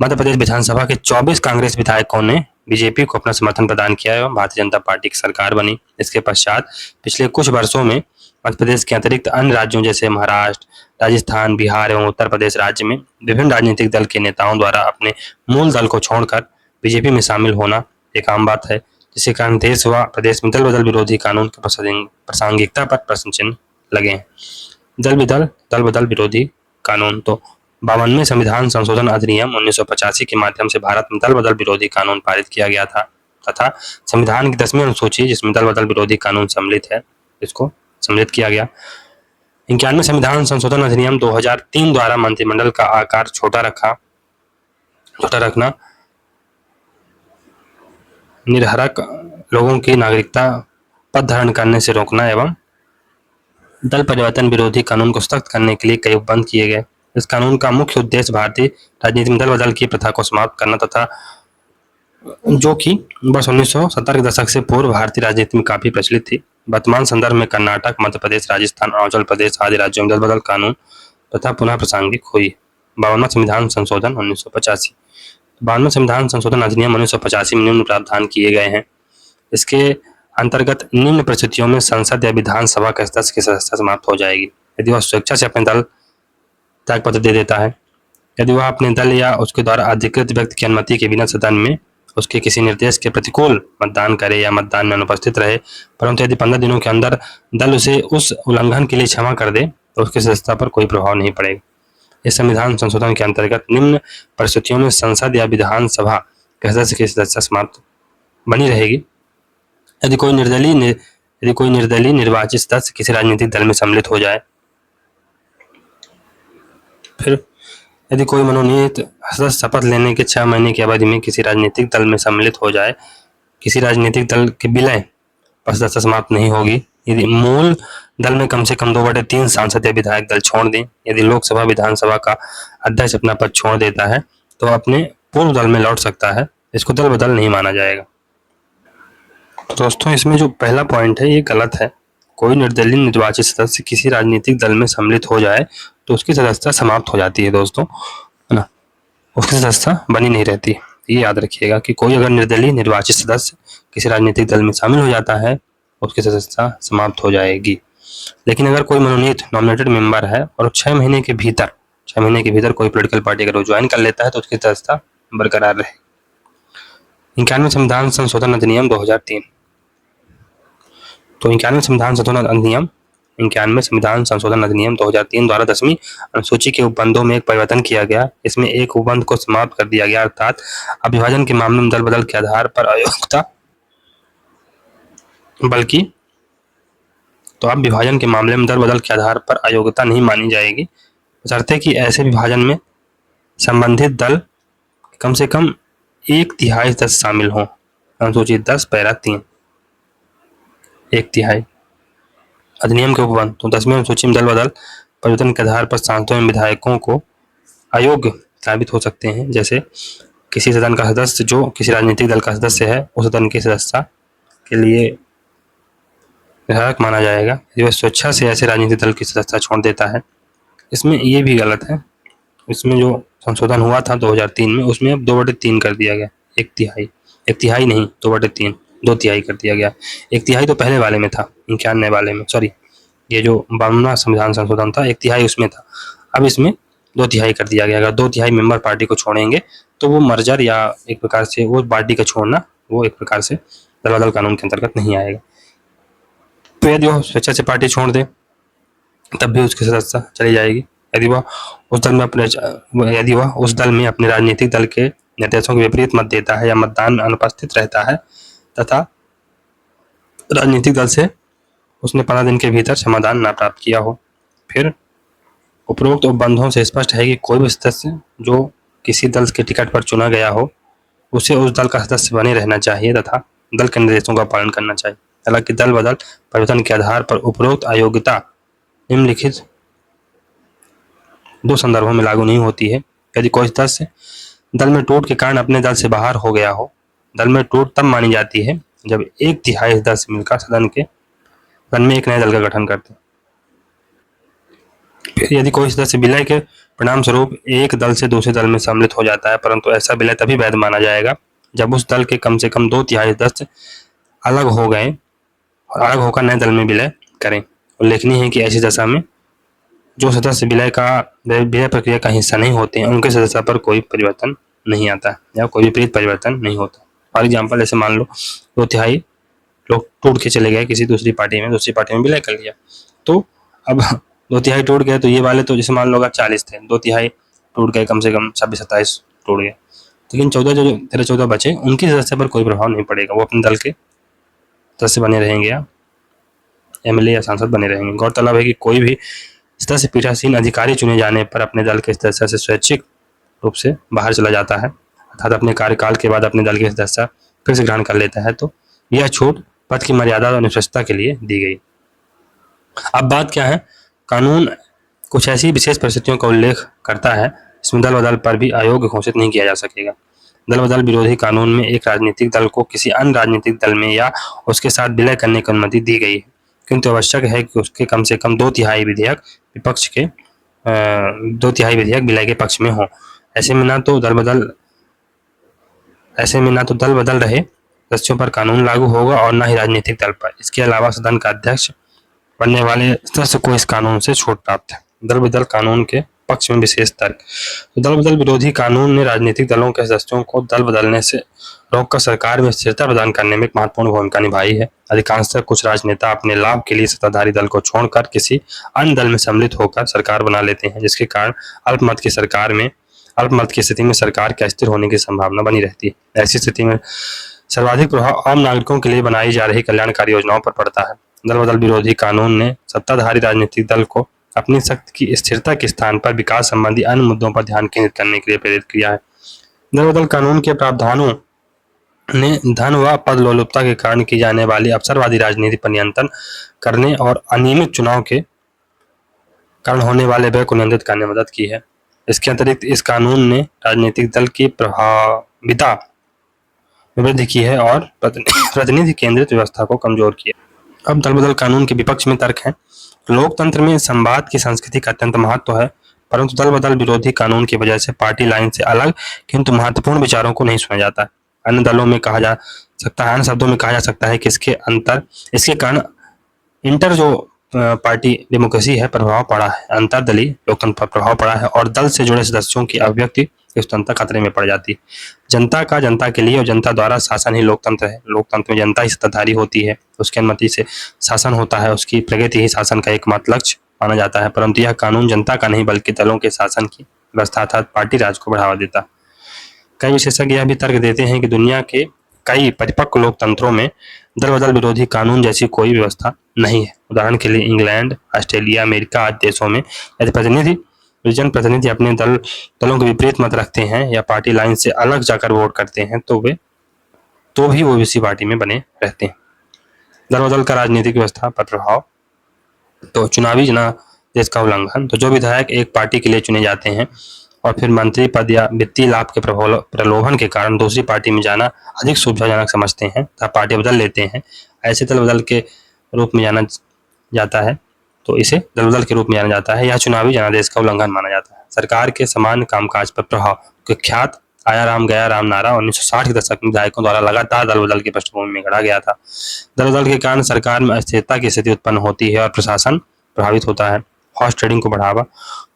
मध्य प्रदेश विधानसभा के 24 कांग्रेस विधायकों ने बीजेपी को अपना समर्थन प्रदान किया एवं भारतीय जनता पार्टी की सरकार बनी। इसके पश्चात पिछले कुछ वर्षों में मध्य प्रदेश के अतिरिक्त अन्य राज्यों जैसे महाराष्ट्र, राजस्थान, बिहार एवं उत्तर प्रदेश राज्य में विभिन्न राजनीतिक दल के नेताओं द्वारा अपने मूल दल को छोड़कर बीजेपी में शामिल होना एक आम बात है, जिसके कारण देश व प्रदेश में दल बदल विरोधी कानून की प्रासंगिकता पर प्रश्न चिन्ह लगे हैं। दल बदल विरोधी कानून। तो 52वें संविधान संशोधन अधिनियम 1985 के माध्यम से भारत में दल बदल विरोधी कानून पारित किया गया था तथा संविधान की 10वीं अनुसूची जिसमें दल बदल विरोधी कानून सम्मिलित है, इसको सम्मिलित किया गया। 91वें संविधान संशोधन अधिनियम 2003 द्वारा मंत्रिमंडल का आकार छोटा रखना, निरहरक लोगों की नागरिकता पद धारण करने से रोकना एवं दल परिवर्तन विरोधी कानून को सख्त करने के लिए कई उपबंध किए गए। इस कानून का मुख्य उद्देश्य भारतीय राजनीति में दल बदल की प्रथा को समाप्त करना तथा जो कि वर्ष 1970 के दशक से पूर्व भारतीय राजनीति में काफी प्रचलित थी। वर्तमान संदर्भ में कर्नाटक, मध्य प्रदेश, राजस्थान, अरुणाचल प्रदेश आदि राज्यों में दल बदल कानून तथा पुनः प्रासंगिक हुई। 52वां संविधान संशोधन 1985। 52वां संविधान संशोधन अधिनियम 1985 में निम्न प्रावधान किए गए हैं। इसके अंतर्गत निम्न परिस्थितियों में संसद या विधानसभा के सदस्य की सदस्यता समाप्त हो जाएगी। यदि वह स्वेच्छा से अपने दल त्याग पत्र दे देता है, यदि वह अपने दल या उसके द्वारा अधिकृत व्यक्ति की अनुमति के बिना सदन में उसके किसी निर्देश के प्रतिकूल मतदान करे या मतदान में अनुपस्थित रहे, परंतु यदि 15 दिनों के अंदर दल उसे उस उल्लंघन के लिए क्षमा कर दे तो उसकी सदस्यता पर कोई प्रभाव नहीं पड़ेगा। इस संविधान संशोधन के अंतर्गत निम्न परिस्थितियों में संसद या विधानसभा के सदस्य की सदस्यता समाप्त बनी रहेगी। यदि कोई निर्दलीय निर्वाचित सदस्य किसी राजनीतिक दल में सम्मिलित हो जाए, फिर यदि कोई मनोनीत सदस्य शपथ लेने के 6 महीने की अवधि में किसी राजनीतिक दल में सम्मिलित हो जाए, किसी राजनीतिक दल के विलय पर सदस्यता समाप्त नहीं होगी। यदि मूल दल में कम से कम 2/3 सांसद या विधायक दल छोड़ दें, यदि लोकसभा विधानसभा का अध्यक्ष अपना पद छोड़ देता है तो अपने पूर्व दल में लौट सकता है। इसको दल बदल नहीं माना जाएगा। तो दोस्तों, इसमें जो पहला पॉइंट है ये गलत है। कोई निर्दलीय निर्वाचित सदस्य किसी राजनीतिक दल में सम्मिलित हो जाए तो उसकी सदस्यता समाप्त हो जाती है दोस्तों, है ना, उसकी सदस्यता बनी नहीं रहती। ये याद रखिएगा कि कोई अगर निर्दलीय निर्वाचित सदस्य किसी राजनीतिक दल में शामिल हो जाता है उसकी सदस्यता समाप्त हो जाएगी। लेकिन अगर कोई मनोनीत नॉमिनेटेड मेंबर है और 6 महीने के भीतर कोई पॉलिटिकल पार्टी अगर वो ज्वाइन कर लेता है तो उसकी सदस्यता बरकरार रहेगी। 91 संविधान संशोधन अधिनियम 2003। तो 91 संविधान संशोधन अधिनियम 2003 द्वारा 10वीं अनुसूची के उपबंधों में एक परिवर्तन किया गया। इसमें एक उपबंध को समाप्त कर दिया गया, अर्थात अब विभाजन के मामले में दल बदल के आधार पर अयोग्यता नहीं मानी जाएगी, बशर्ते कि ऐसे विभाजन में संबंधित दल कम से कम 1/3 सदस्य शामिल हों। अनुसूची 10 पैरा 3 1/3 अधिनियम के उपबंध। तो 10वीं अनुसूची में दल बदल परिवर्तन के आधार पर सांसदों एवं विधायकों को अयोग्य साबित हो सकते हैं। जैसे किसी सदन का सदस्य जो किसी राजनीतिक दल का सदस्य है उस सदन की सदस्यता के लिए विधायक माना जाएगा यदि वह स्वेच्छा से ऐसे राजनीतिक दल की सदस्यता छोड़ देता है। इसमें ये भी गलत है। इसमें जो संशोधन हुआ था 2003 में, उसमें अब 2/3 कर दिया गया, 1/3 नहीं 2/3, 2/3 कर दिया गया। 1/3 तो पहले वाले में था, 91 वाले में, सॉरी, ये जो 52वां संविधान संशोधन था 1/3 उसमें था, अब इसमें 2/3 कर दिया गया। अगर 2/3 मेंबर पार्टी को छोड़ेंगे तो वो मर्जर या एक प्रकार से वो पार्टी का छोड़ना, वो एक प्रकार से दल बदल कानून के अंतर्गत नहीं आएगा। तो यदि वह स्वेच्छा से पार्टी छोड़ दे तब भी उसकी सदस्यता चली जाएगी। यदि वह उस दल में अपने राजनीतिक दल के निर्देशों के विपरीत मत देता है या मतदान में अनुपस्थित रहता है तथा राजनीतिक दल से उसने 15 दिन के भीतर समाधान न प्राप्त किया हो, फिर उपरोक्त उपबंधों से स्पष्ट है कि कोई भी सदस्य जो किसी दल के टिकट पर चुना गया हो उसे उस दल का सदस्य बने रहना चाहिए तथा दल के निर्देशों का पालन करना चाहिए। हालांकि दल बदल परिवर्तन के आधार पर उपरोक्त अयोग्यता निम्नलिखित 2 संदर्भों में लागू नहीं होती है। यदि कोई सदस्य दल में टूट के कारण अपने दल से बाहर हो गया हो, दल में टूट तब मानी जाती है जब 1/3 सदस्य मिलकर सदन में एक नए दल का गठन करते हैं। फिर यदि कोई सदस्य विलय के परिणाम स्वरूप एक दल से दूसरे दल में सम्मिलित हो जाता है, परंतु ऐसा विलय तभी वैध माना जाएगा जब उस दल के कम से कम 2/3 सदस्य अलग हो गए और अलग होकर नए दल में विलय करें। उल्लेखनीय है कि ऐसी दशा में जो सदस्य विलय प्रक्रिया का हिस्सा नहीं होते हैं उनके सदस्यता पर कोई परिवर्तन नहीं आता या कोई विपरीत परिवर्तन नहीं होता। फॉर एग्जाम्पल, ऐसे मान लो 2/3 लोग टूट के चले गए किसी दूसरी पार्टी में विलय कर लिया, तो अब 2/3 टूट गए तो ये वाले तो जैसे मान लो अगर 40 थे, 2/3 टूट गए, कम से कम 26-27 टूट गए, लेकिन 14 बचे उनकी सदस्य पर कोई प्रभाव नहीं पड़ेगा, वो अपने दल के सदस्य बने रहेंगे या एमएलए या सांसद बने रहेंगे। गौरतलब है कि कोई भी सदस्य पीठासीन अधिकारी चुने जाने पर अपने दल के सदस्य से स्वैच्छिक रूप से बाहर चला जाता है, अर्थात अपने कार्यकाल के बाद अपने दल के सदस्य फिर से ग्रहण कर लेता है, तो यह छूट पद की मर्यादा और निष्पक्षता के लिए दी गई। अब बात क्या है, कानून कुछ ऐसी विशेष परिस्थितियों का उल्लेख करता है इसमें दल बदल पर भी अयोग्य घोषित नहीं किया जा सकेगा। दल बदल विरोधी कानून में एक राजनीतिक दल को किसी अन्य राजनीतिक दल में या उसके साथ विलय करने की अनुमति दी गई है, किंतु आवश्यक है कि उसके कम से कम 2/3 विधेयक विलय के पक्ष में हो। ऐसे में ना तो दल बदल रहे सदस्यों पर कानून लागू होगा और न ही राजनीतिक दल पर। इसके अलावा सदन का अध्यक्ष बनने वाले सदस्य को इस कानून से छूट प्राप्त है। दल बदल कानून के पक्ष में विशेष तर्क। तो दल बदल विरोधी कानून ने राजनीतिक दलों के सदस्यों को दल बदलने से रोककर सरकार में स्थिरता प्रदान करने में एक महत्वपूर्ण भूमिका निभाई है। अधिकांशतः कुछ राजनेता अपने लाभ के लिए सत्ताधारी दल को छोड़कर किसी अन्य दल में सम्मिलित होकर सरकार बना लेते हैं, जिसके कारण अल्पमत की स्थिति में सरकार के अस्थिर होने की संभावना बनी रहती है। ऐसी स्थिति में सर्वाधिक प्रभाव आम नागरिकों के लिए बनाई जा रही कल्याणकारी योजनाओं पर पड़ता है। दल बदल विरोधी कानून ने सत्ताधारी राजनीतिक दल को अपनी शक्ति की स्थिरता के स्थान पर विकास संबंधी अन्य मुद्दों पर ध्यान केंद्रित करने के लिए प्रेरित किया है। दल बदल कानून के प्रावधानों ने धन व पद लोलुपता के कारण की जाने वाली अवसरवादी राजनीति पर नियंत्रण करने और अनियमित चुनाव के कारण होने वाले व्यय को नियंत्रित करने में मदद की है। इसके अतिरिक्त इस कानून ने राजनीतिक दल की प्रभाविता में वृद्धि की है और प्रतिनिधि केंद्रित व्यवस्था को कमजोर किया। अब दल बदल कानून के विपक्ष में तर्क है। लोकतंत्र में संवाद की संस्कृति का अत्यंत महत्व है, परंतु दल बदल विरोधी कानून की वजह से पार्टी लाइन से अलग किंतु महत्वपूर्ण विचारों को नहीं सुना जाता। अन्य शब्दों में कहा जा सकता है कि इसके कारण इंटर जो पार्टी डेमोक्रेसी है प्रभाव पड़ा है, अंतरदलीय लोकतंत्र पर प्रभाव पड़ा है और दल से जुड़े सदस्यों की अभिव्यक्ति स्वतंत्रता खतरे में पड़ जाती है। जनता के लिए और जनता द्वारा शासन ही लोकतंत्र है। लोकतंत्र में जनता ही सत्ताधारी होती है, उसकी अनुमति से शासन होता है, उसकी प्रगति ही शासन का एकमात्र लक्ष्य माना जाता है। परंतु यह कानून जनता का नहीं बल्कि दलों के शासन की व्यवस्था अर्थात पार्टी राज को बढ़ावा देता है। कई विशेषज्ञ यह भी तर्क देते हैं कि दुनिया के कई परिपक्व लोकतंत्रों में दल बदल विरोधी कानून जैसी कोई व्यवस्था नहीं है। उदाहरण के लिए इंग्लैंड, ऑस्ट्रेलिया, अमेरिका आदि देशों में यदि जनप्रतिनिधि अपने दलों के विपरीत मत रखते हैं या पार्टी लाइन से अलग जाकर वोट करते हैं तो भी वो इसी पार्टी में बने रहते हैं। दल बदल का राजनीतिक व्यवस्था पर प्रभाव। तो चुनावी जनादेश का उल्लंघन। तो जो विधायक एक पार्टी के लिए चुने जाते हैं और फिर मंत्री पद या वित्तीय लाभ के प्रलोभन के कारण दूसरी पार्टी में जाना अधिक सुविधाजनक समझते हैं तथा पार्टी बदल लेते हैं, ऐसे दल बदल के रूप में जाना जाता है। तो इसे दल बदल के रूप में जाना जाता है। यह चुनावी जनादेश का उल्लंघन माना जाता है। सरकार के सामान्य कामकाज पर प्रभाव। कुख्यात आया राम गया राम नारा 1960 के दशक में विधायकों द्वारा लगातार दल बदल की पृष्ठभूमि में गढ़ा गया था। दल बदल के कारण सरकार में अस्थिरता की स्थिति उत्पन्न होती है और प्रशासन प्रभावित होता है। हॉर्स ट्रेडिंग को बढ़ावा।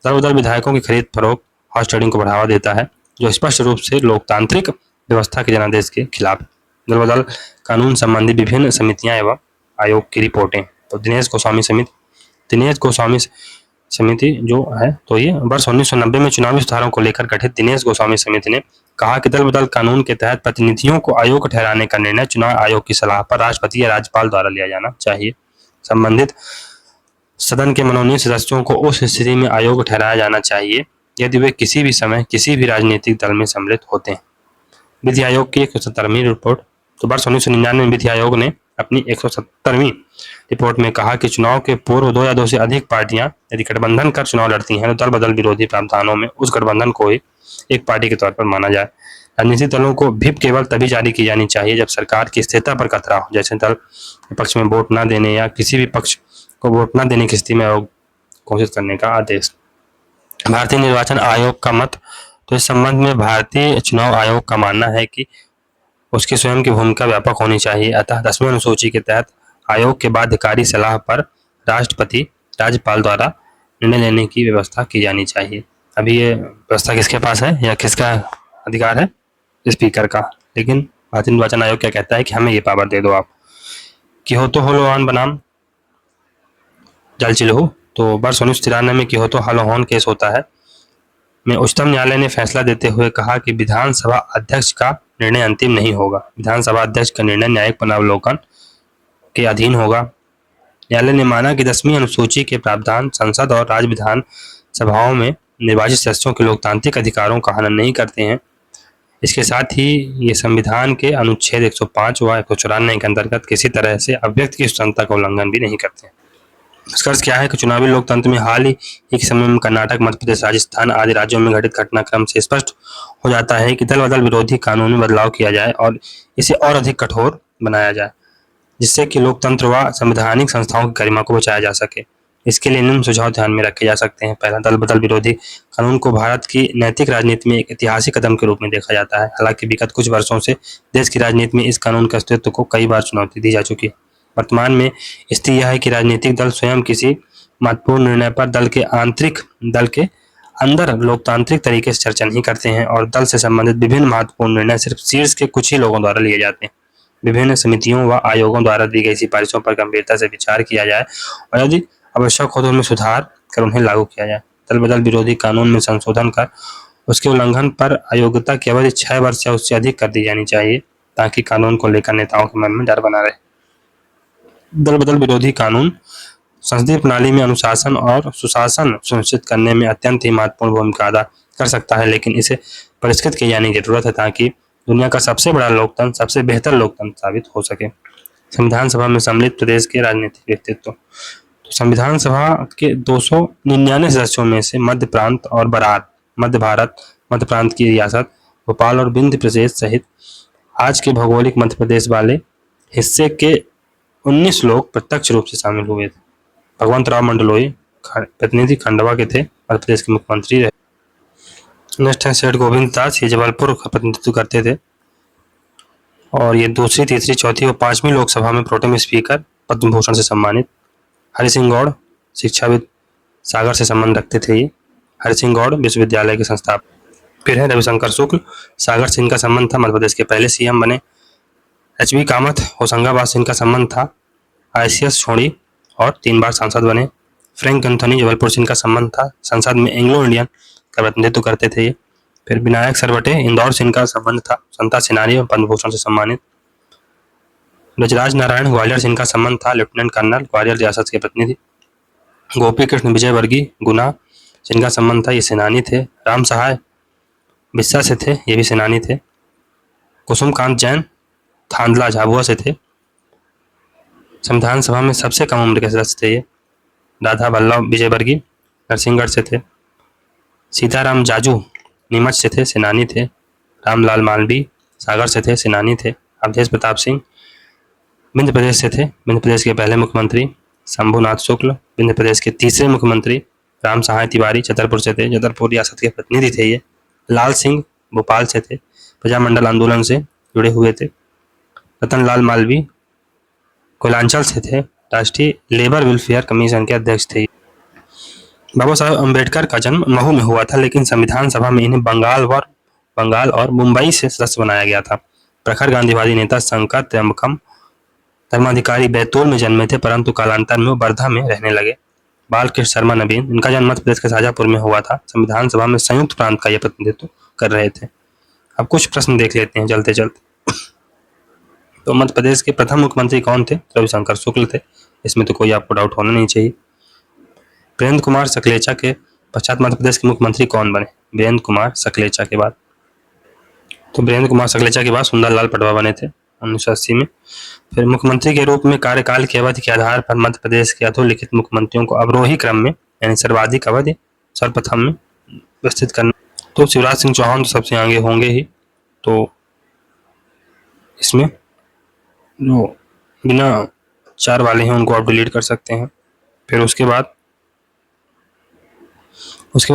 दल बदल विधायकों की खरीद फरोख्त हॉर्स ट्रेडिंग को बढ़ावा देता है, जो स्पष्ट रूप से लोकतांत्रिक व्यवस्था के जनादेश के खिलाफ है। दल बदल कानून संबंधी विभिन्न समितियां एवं आयोग की रिपोर्टें। तो दिनेश गोस्वामी समिति जो है, तो ये वर्ष 1990 में चुनावी सुधारों को लेकर गठित दिनेश गोस्वामी समिति ने कहा कि दल बदल कानून के तहत प्रतिनिधियों को आयोग ठहराने का निर्णय चुनाव आयोग की सलाह पर राष्ट्रपति या राज्यपाल द्वारा लिया जाना चाहिए। संबंधित सदन के मनोनीत सदस्यों को उस स्थिति में आयोग ठहराया जाना चाहिए यदि वे किसी भी समय किसी भी राजनीतिक दल में सम्मिलित होते हैं। विधि आयोग की 170वीं रिपोर्ट। तो वर्ष 1999 में विधि आयोग ने अपनी 170वीं रिपोर्ट में कहा कि चुनाव के पूर्व 2 या 2 से अधिक पार्टियां यदि गठबंधन कर चुनाव लड़ती हैं तो दल बदल विरोधी प्रावधानों में उस गठबंधन को ही एक पार्टी के तौर पर माना जाए। राजनीतिक दलों को व्हिप केवल तभी जारी की जानी चाहिए जब सरकार की स्थिरता पर खतरा हो, जैसे दल पक्ष में वोट न देने या किसी भी पक्ष को वोट न देने की स्थिति में आयोग घोषित करने का आदेश। भारतीय निर्वाचन आयोग का मत। तो इस संबंध में भारतीय चुनाव आयोग का मानना है कि उसकी स्वयं की भूमिका व्यापक होनी चाहिए। अतः 10वीं अनुसूची के तहत आयोग के बाध्यकारी सलाह पर राष्ट्रपति राज्यपाल द्वारा निर्णय लेने की व्यवस्था की जानी चाहिए। अभी ये व्यवस्था किसके पास है या किसका अधिकार है? स्पीकर का। लेकिन भारतीय निर्वाचन आयोग क्या कहता है कि हमें ये पावर दे दो आप कि हो तो होलोहान बनाम जल चिल्हू। तो वर्ष 1993 में कियोतो हालोहान केस होता है में उच्चतम न्यायालय ने फैसला देते हुए कहा कि विधानसभा अध्यक्ष का निर्णय अंतिम नहीं होगा। विधानसभा अध्यक्ष का निर्णय न्यायिक पुनरावलोकन के अधीन होगा। न्यायालय ने माना कि 10वीं अनुसूची के प्रावधान संसद और राज्य विधान सभाओं में निर्वाचित सदस्यों के लोकतांत्रिक अधिकारों का हनन नहीं करते हैं। इसके साथ ही ये संविधान के अनुच्छेद 105 व 194 के अंतर्गत किसी तरह से अभिव्यक्ति की स्वतंत्रता का उल्लंघन भी नहीं करते हैं। निष्कर्ष क्या है कि चुनावी लोकतंत्र में हाल ही के समय में कर्नाटक, मध्य प्रदेश, राजस्थान आदि राज्यों में घटित घटनाक्रम से स्पष्ट हो जाता है कि दल बदल विरोधी कानून में बदलाव किया जाए और इसे और अधिक कठोर बनाया जाए, जिससे कि लोकतंत्र व संवैधानिक संस्थाओं की गरिमा को बचाया जा सके। इसके लिए निम्न सुझाव ध्यान में रखे जा सकते हैं। पहला, दल बदल विरोधी कानून को भारत की नैतिक राजनीति में एक ऐतिहासिक कदम के रूप में देखा जाता है। हालांकि विगत कुछ वर्षों से देश की राजनीति में इस कानून के अस्तित्व को कई बार चुनौती दी जा चुकी है। वर्तमान में स्थिति यह है कि राजनीतिक दल स्वयं किसी महत्वपूर्ण निर्णय पर दल के अंदर लोकतांत्रिक तरीके से चर्चा नहीं करते हैं और दल से संबंधित विभिन्न महत्वपूर्ण निर्णय सिर्फ शीर्ष के कुछ ही लोगों द्वारा लिए जाते हैं। विभिन्न समितियों व आयोगों द्वारा दी गई सिफारिशों पर गंभीरता से विचार किया जाए और यदि आवश्यक हो तो उनमें सुधार कर उन्हें लागू किया जाए। दल बदल विरोधी कानून में संशोधन कर उसके उल्लंघन पर अयोग्यता की अवधि 6 वर्ष या उससे अधिक कर दी जानी चाहिए, ताकि कानून को लेकर नेताओं के मन में डर बना रहे। दल बदल विरोधी कानून संसदीय प्रणाली में अनुशासन और सुशासन सुनिश्चित करने में अत्यंत ही महत्वपूर्ण भूमिका अदा कर सकता है, लेकिन इसे परिष्कृत किए जाने की जरूरत है ताकि दुनिया का सबसे बड़ा लोकतंत्र, सबसे बेहतर लोकतंत्र साबित हो सके। संविधान सभा में सम्मिलित प्रदेश के राजनीतिक व्यक्तित्व। तो संविधान सभा के 299 सदस्यों में से मध्य प्रांत और बरार, मध्य भारत, मध्य प्रांत की रियासत भोपाल और विंध्य प्रदेश सहित आज के भौगोलिक मध्य प्रदेश वाले हिस्से के 19 लोग प्रत्यक्ष रूप से शामिल हुए थे। भगवंत राव मंडलोई प्रतिनिधि खंडवा के थे, मध्य प्रदेश के मुख्यमंत्री रहे। नेक्स्ट है सेठ गोविंद दास, ये जबलपुर का प्रतिनिधित्व करते थे और ये दूसरी, तीसरी, चौथी और 5वीं लोकसभा में प्रोटेम स्पीकर पद्म भूषण से सम्मानित। हरि सिंह गौड़ शिक्षाविद, सागर से संबंध रखते थे ये। हरि सिंह गौड़ विश्वविद्यालय के संस्थापक। फिर है रविशंकर शुक्ल, सागर से इनका संबंध था, मध्य प्रदेश के पहले सीएम बने। एच.बी. कामत, होशंगाबाद से इनका संबंध था, ICS छोड़ी और 3 बार सांसद बने। फ्रैंक एंथोनी, जबलपुर से इनका संबंध था, संसद में एंग्लो इंडियन का प्रतिनिधित्व करते थे ये। फिर विनायक सरवटे, इंदौर से इनका संबंध था, स्वतंत्रता सेनानी और पद्म भूषण से सम्मानित। ब्रजराज नारायण, ग्वालियर से इनका संबंध था, लेफ्टिनेंट कर्नल, ग्वालियर रियासत के प्रतिनिधि। गोपी कृष्ण विजयवर्गीय, गुना से इनका संबंध था, ये सेनानी थे। राम सहाय बिस्सा से थे, ये भी सेनानी थे। कुसुमकांत जैन, थांदला झाबुआ से थे। संविधान सभा में सबसे कम उम्र के सदस्य थे ये। राधा वल्लभ विजयवर्गीय नरसिंहगढ़ से थे। सीताराम जाजू नीमच से थे, सेनानी थे। रामलाल मालवीय सागर से थे, सेनानी थे। अवधेश प्रताप सिंह विंध्य प्रदेश से थे, विंध्य प्रदेश के पहले मुख्यमंत्री। शंभुनाथ शुक्ल विंध्य प्रदेश के तीसरे मुख्यमंत्री। राम सहाय तिवारी छतरपुर से थे, छतरपुर रियासत के प्रतिनिधि थे ये। लाल सिंह भोपाल से थे, प्रजामंडल आंदोलन से जुड़े हुए थे। रतनलाल मालवीय कोयलांचल से थे, राष्ट्रीय लेबर वेलफेयर कमीशन के अध्यक्ष थे। बाबा साहेब अम्बेडकर का जन्म महू में हुआ था, लेकिन संविधान सभा में इन्हें बंगाल और मुंबई से सदस्य बनाया गया था। प्रखर गांधीवादी नेता शंकर त्र्यंबकम धर्माधिकारी बैतूल में जन्मे थे, परंतु कालांतर में वो वर्धा में रहने लगे। बालकृष्ण शर्मा नवीन, इनका जन्म मध्य प्रदेश के शाजापुर में हुआ था। संविधान सभा में संयुक्त प्रांत का यह प्रतिनिधित्व कर रहे थे। अब कुछ प्रश्न देख लेते हैं चलते चलते। तो मध्य प्रदेश के प्रथम मुख्यमंत्री कौन थे? रविशंकर शुक्ल थे, इसमें तो कोई आपको डाउट होना नहीं चाहिए। वीरेंद्र कुमार सकलेचा के पश्चात मध्य प्रदेश के मुख्यमंत्री कौन बने? वीरेंद्र कुमार सकलेचा के बाद, तो वीरेंद्र कुमार सकलेचा के बाद सुंदरलाल पटवा बने थे 1980 में। फिर मुख्यमंत्री के रूप में कार्यकाल की अवधि के आधार पर मध्य प्रदेश के अधोलिखित मुख्यमंत्रियों को अवरोही क्रम में यानी सर्वाधिक अवधि सर्वप्रथम में व्यवस्थित करना। तो शिवराज सिंह चौहान तो सबसे आगे होंगे ही, तो इसमें जो बिना 4 वाले हैं उनको आप डिलीट कर सकते हैं। फिर उसके बाद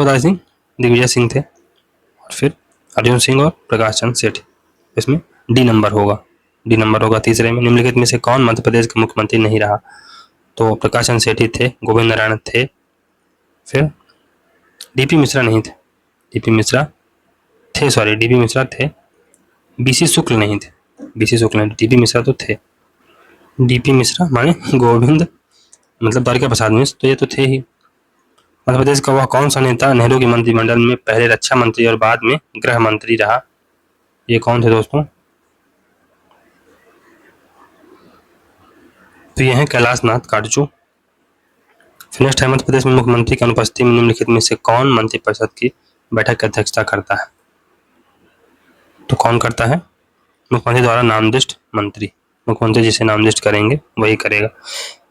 आई थिंक दिग्विजय सिंह थे, और फिर अर्जुन सिंह और प्रकाश चंद्र सेठ। इसमें डी नंबर होगा तीसरे में। निम्नलिखित में से कौन मध्य प्रदेश का मुख्यमंत्री नहीं रहा? तो प्रकाश चंद्र सेठी थे, गोविंद नारायण थे, फिर डीपी मिश्रा नहीं थे, डीपी मिश्रा थे, बीसी शुक्ल नहीं थे, डीपी मिश्रा तो थे। डीपी मिश्रा माने गोविंद मतलब द्वारिका प्रसाद मिश्र, तो ये तो थे ही। मध्य प्रदेश का वह कौन सा नेता नेहरू के मंत्रिमंडल में पहले रक्षा मंत्री और बाद में गृह मंत्री रहा? ये कौन थे दोस्तों? तो ये है कैलाश नाथ काटजू। नेक्स्ट है मध्य प्रदेश में मुख्यमंत्री की अनुपस्थिति में निम्नलिखित में से कौन मंत्रिपरिषद की बैठक की अध्यक्षता करता है? तो कौन करता है? मुख्यमंत्री द्वारा नामनिर्दिष्ट मंत्री। मुख्यमंत्री जिसे नामनिर्दिष्ट करेंगे वही करेगा।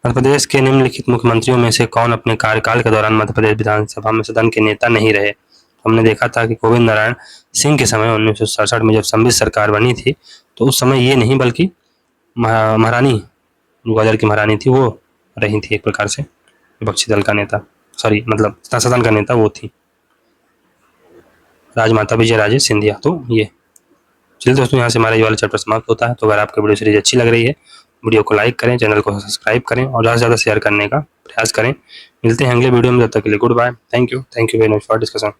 मध्य प्रदेश के निम्नलिखित मुख्यमंत्रियों में से कौन अपने कार्यकाल के दौरान मध्य प्रदेश विधानसभा में सदन के नेता नहीं रहे? हमने देखा था कि गोविंद नारायण सिंह के समय 1967 में जब सम्मिश्र सरकार बनी थी, तो उस समय ये नहीं बल्कि महारानी ग्वालियर की महारानी थी वो रही थी एक प्रकार से, विपक्षी दल का नेता, सॉरी मतलब सदन का नेता वो थी राजमाता विजयराजे सिंधिया। तो ये चलिए दोस्तों, यहाँ से हमारा ये वाला चैप्टर समाप्त होता है। तो अगर आपको वीडियो सीरीज अच्छी लग रही है, वीडियो को लाइक करें, चैनल को सब्सक्राइब करें और ज़्यादा से ज़्यादा शेयर करने का प्रयास करें। मिलते हैं अगले वीडियो में, जब तक के लिए goodbye. Thank you very much for discussion.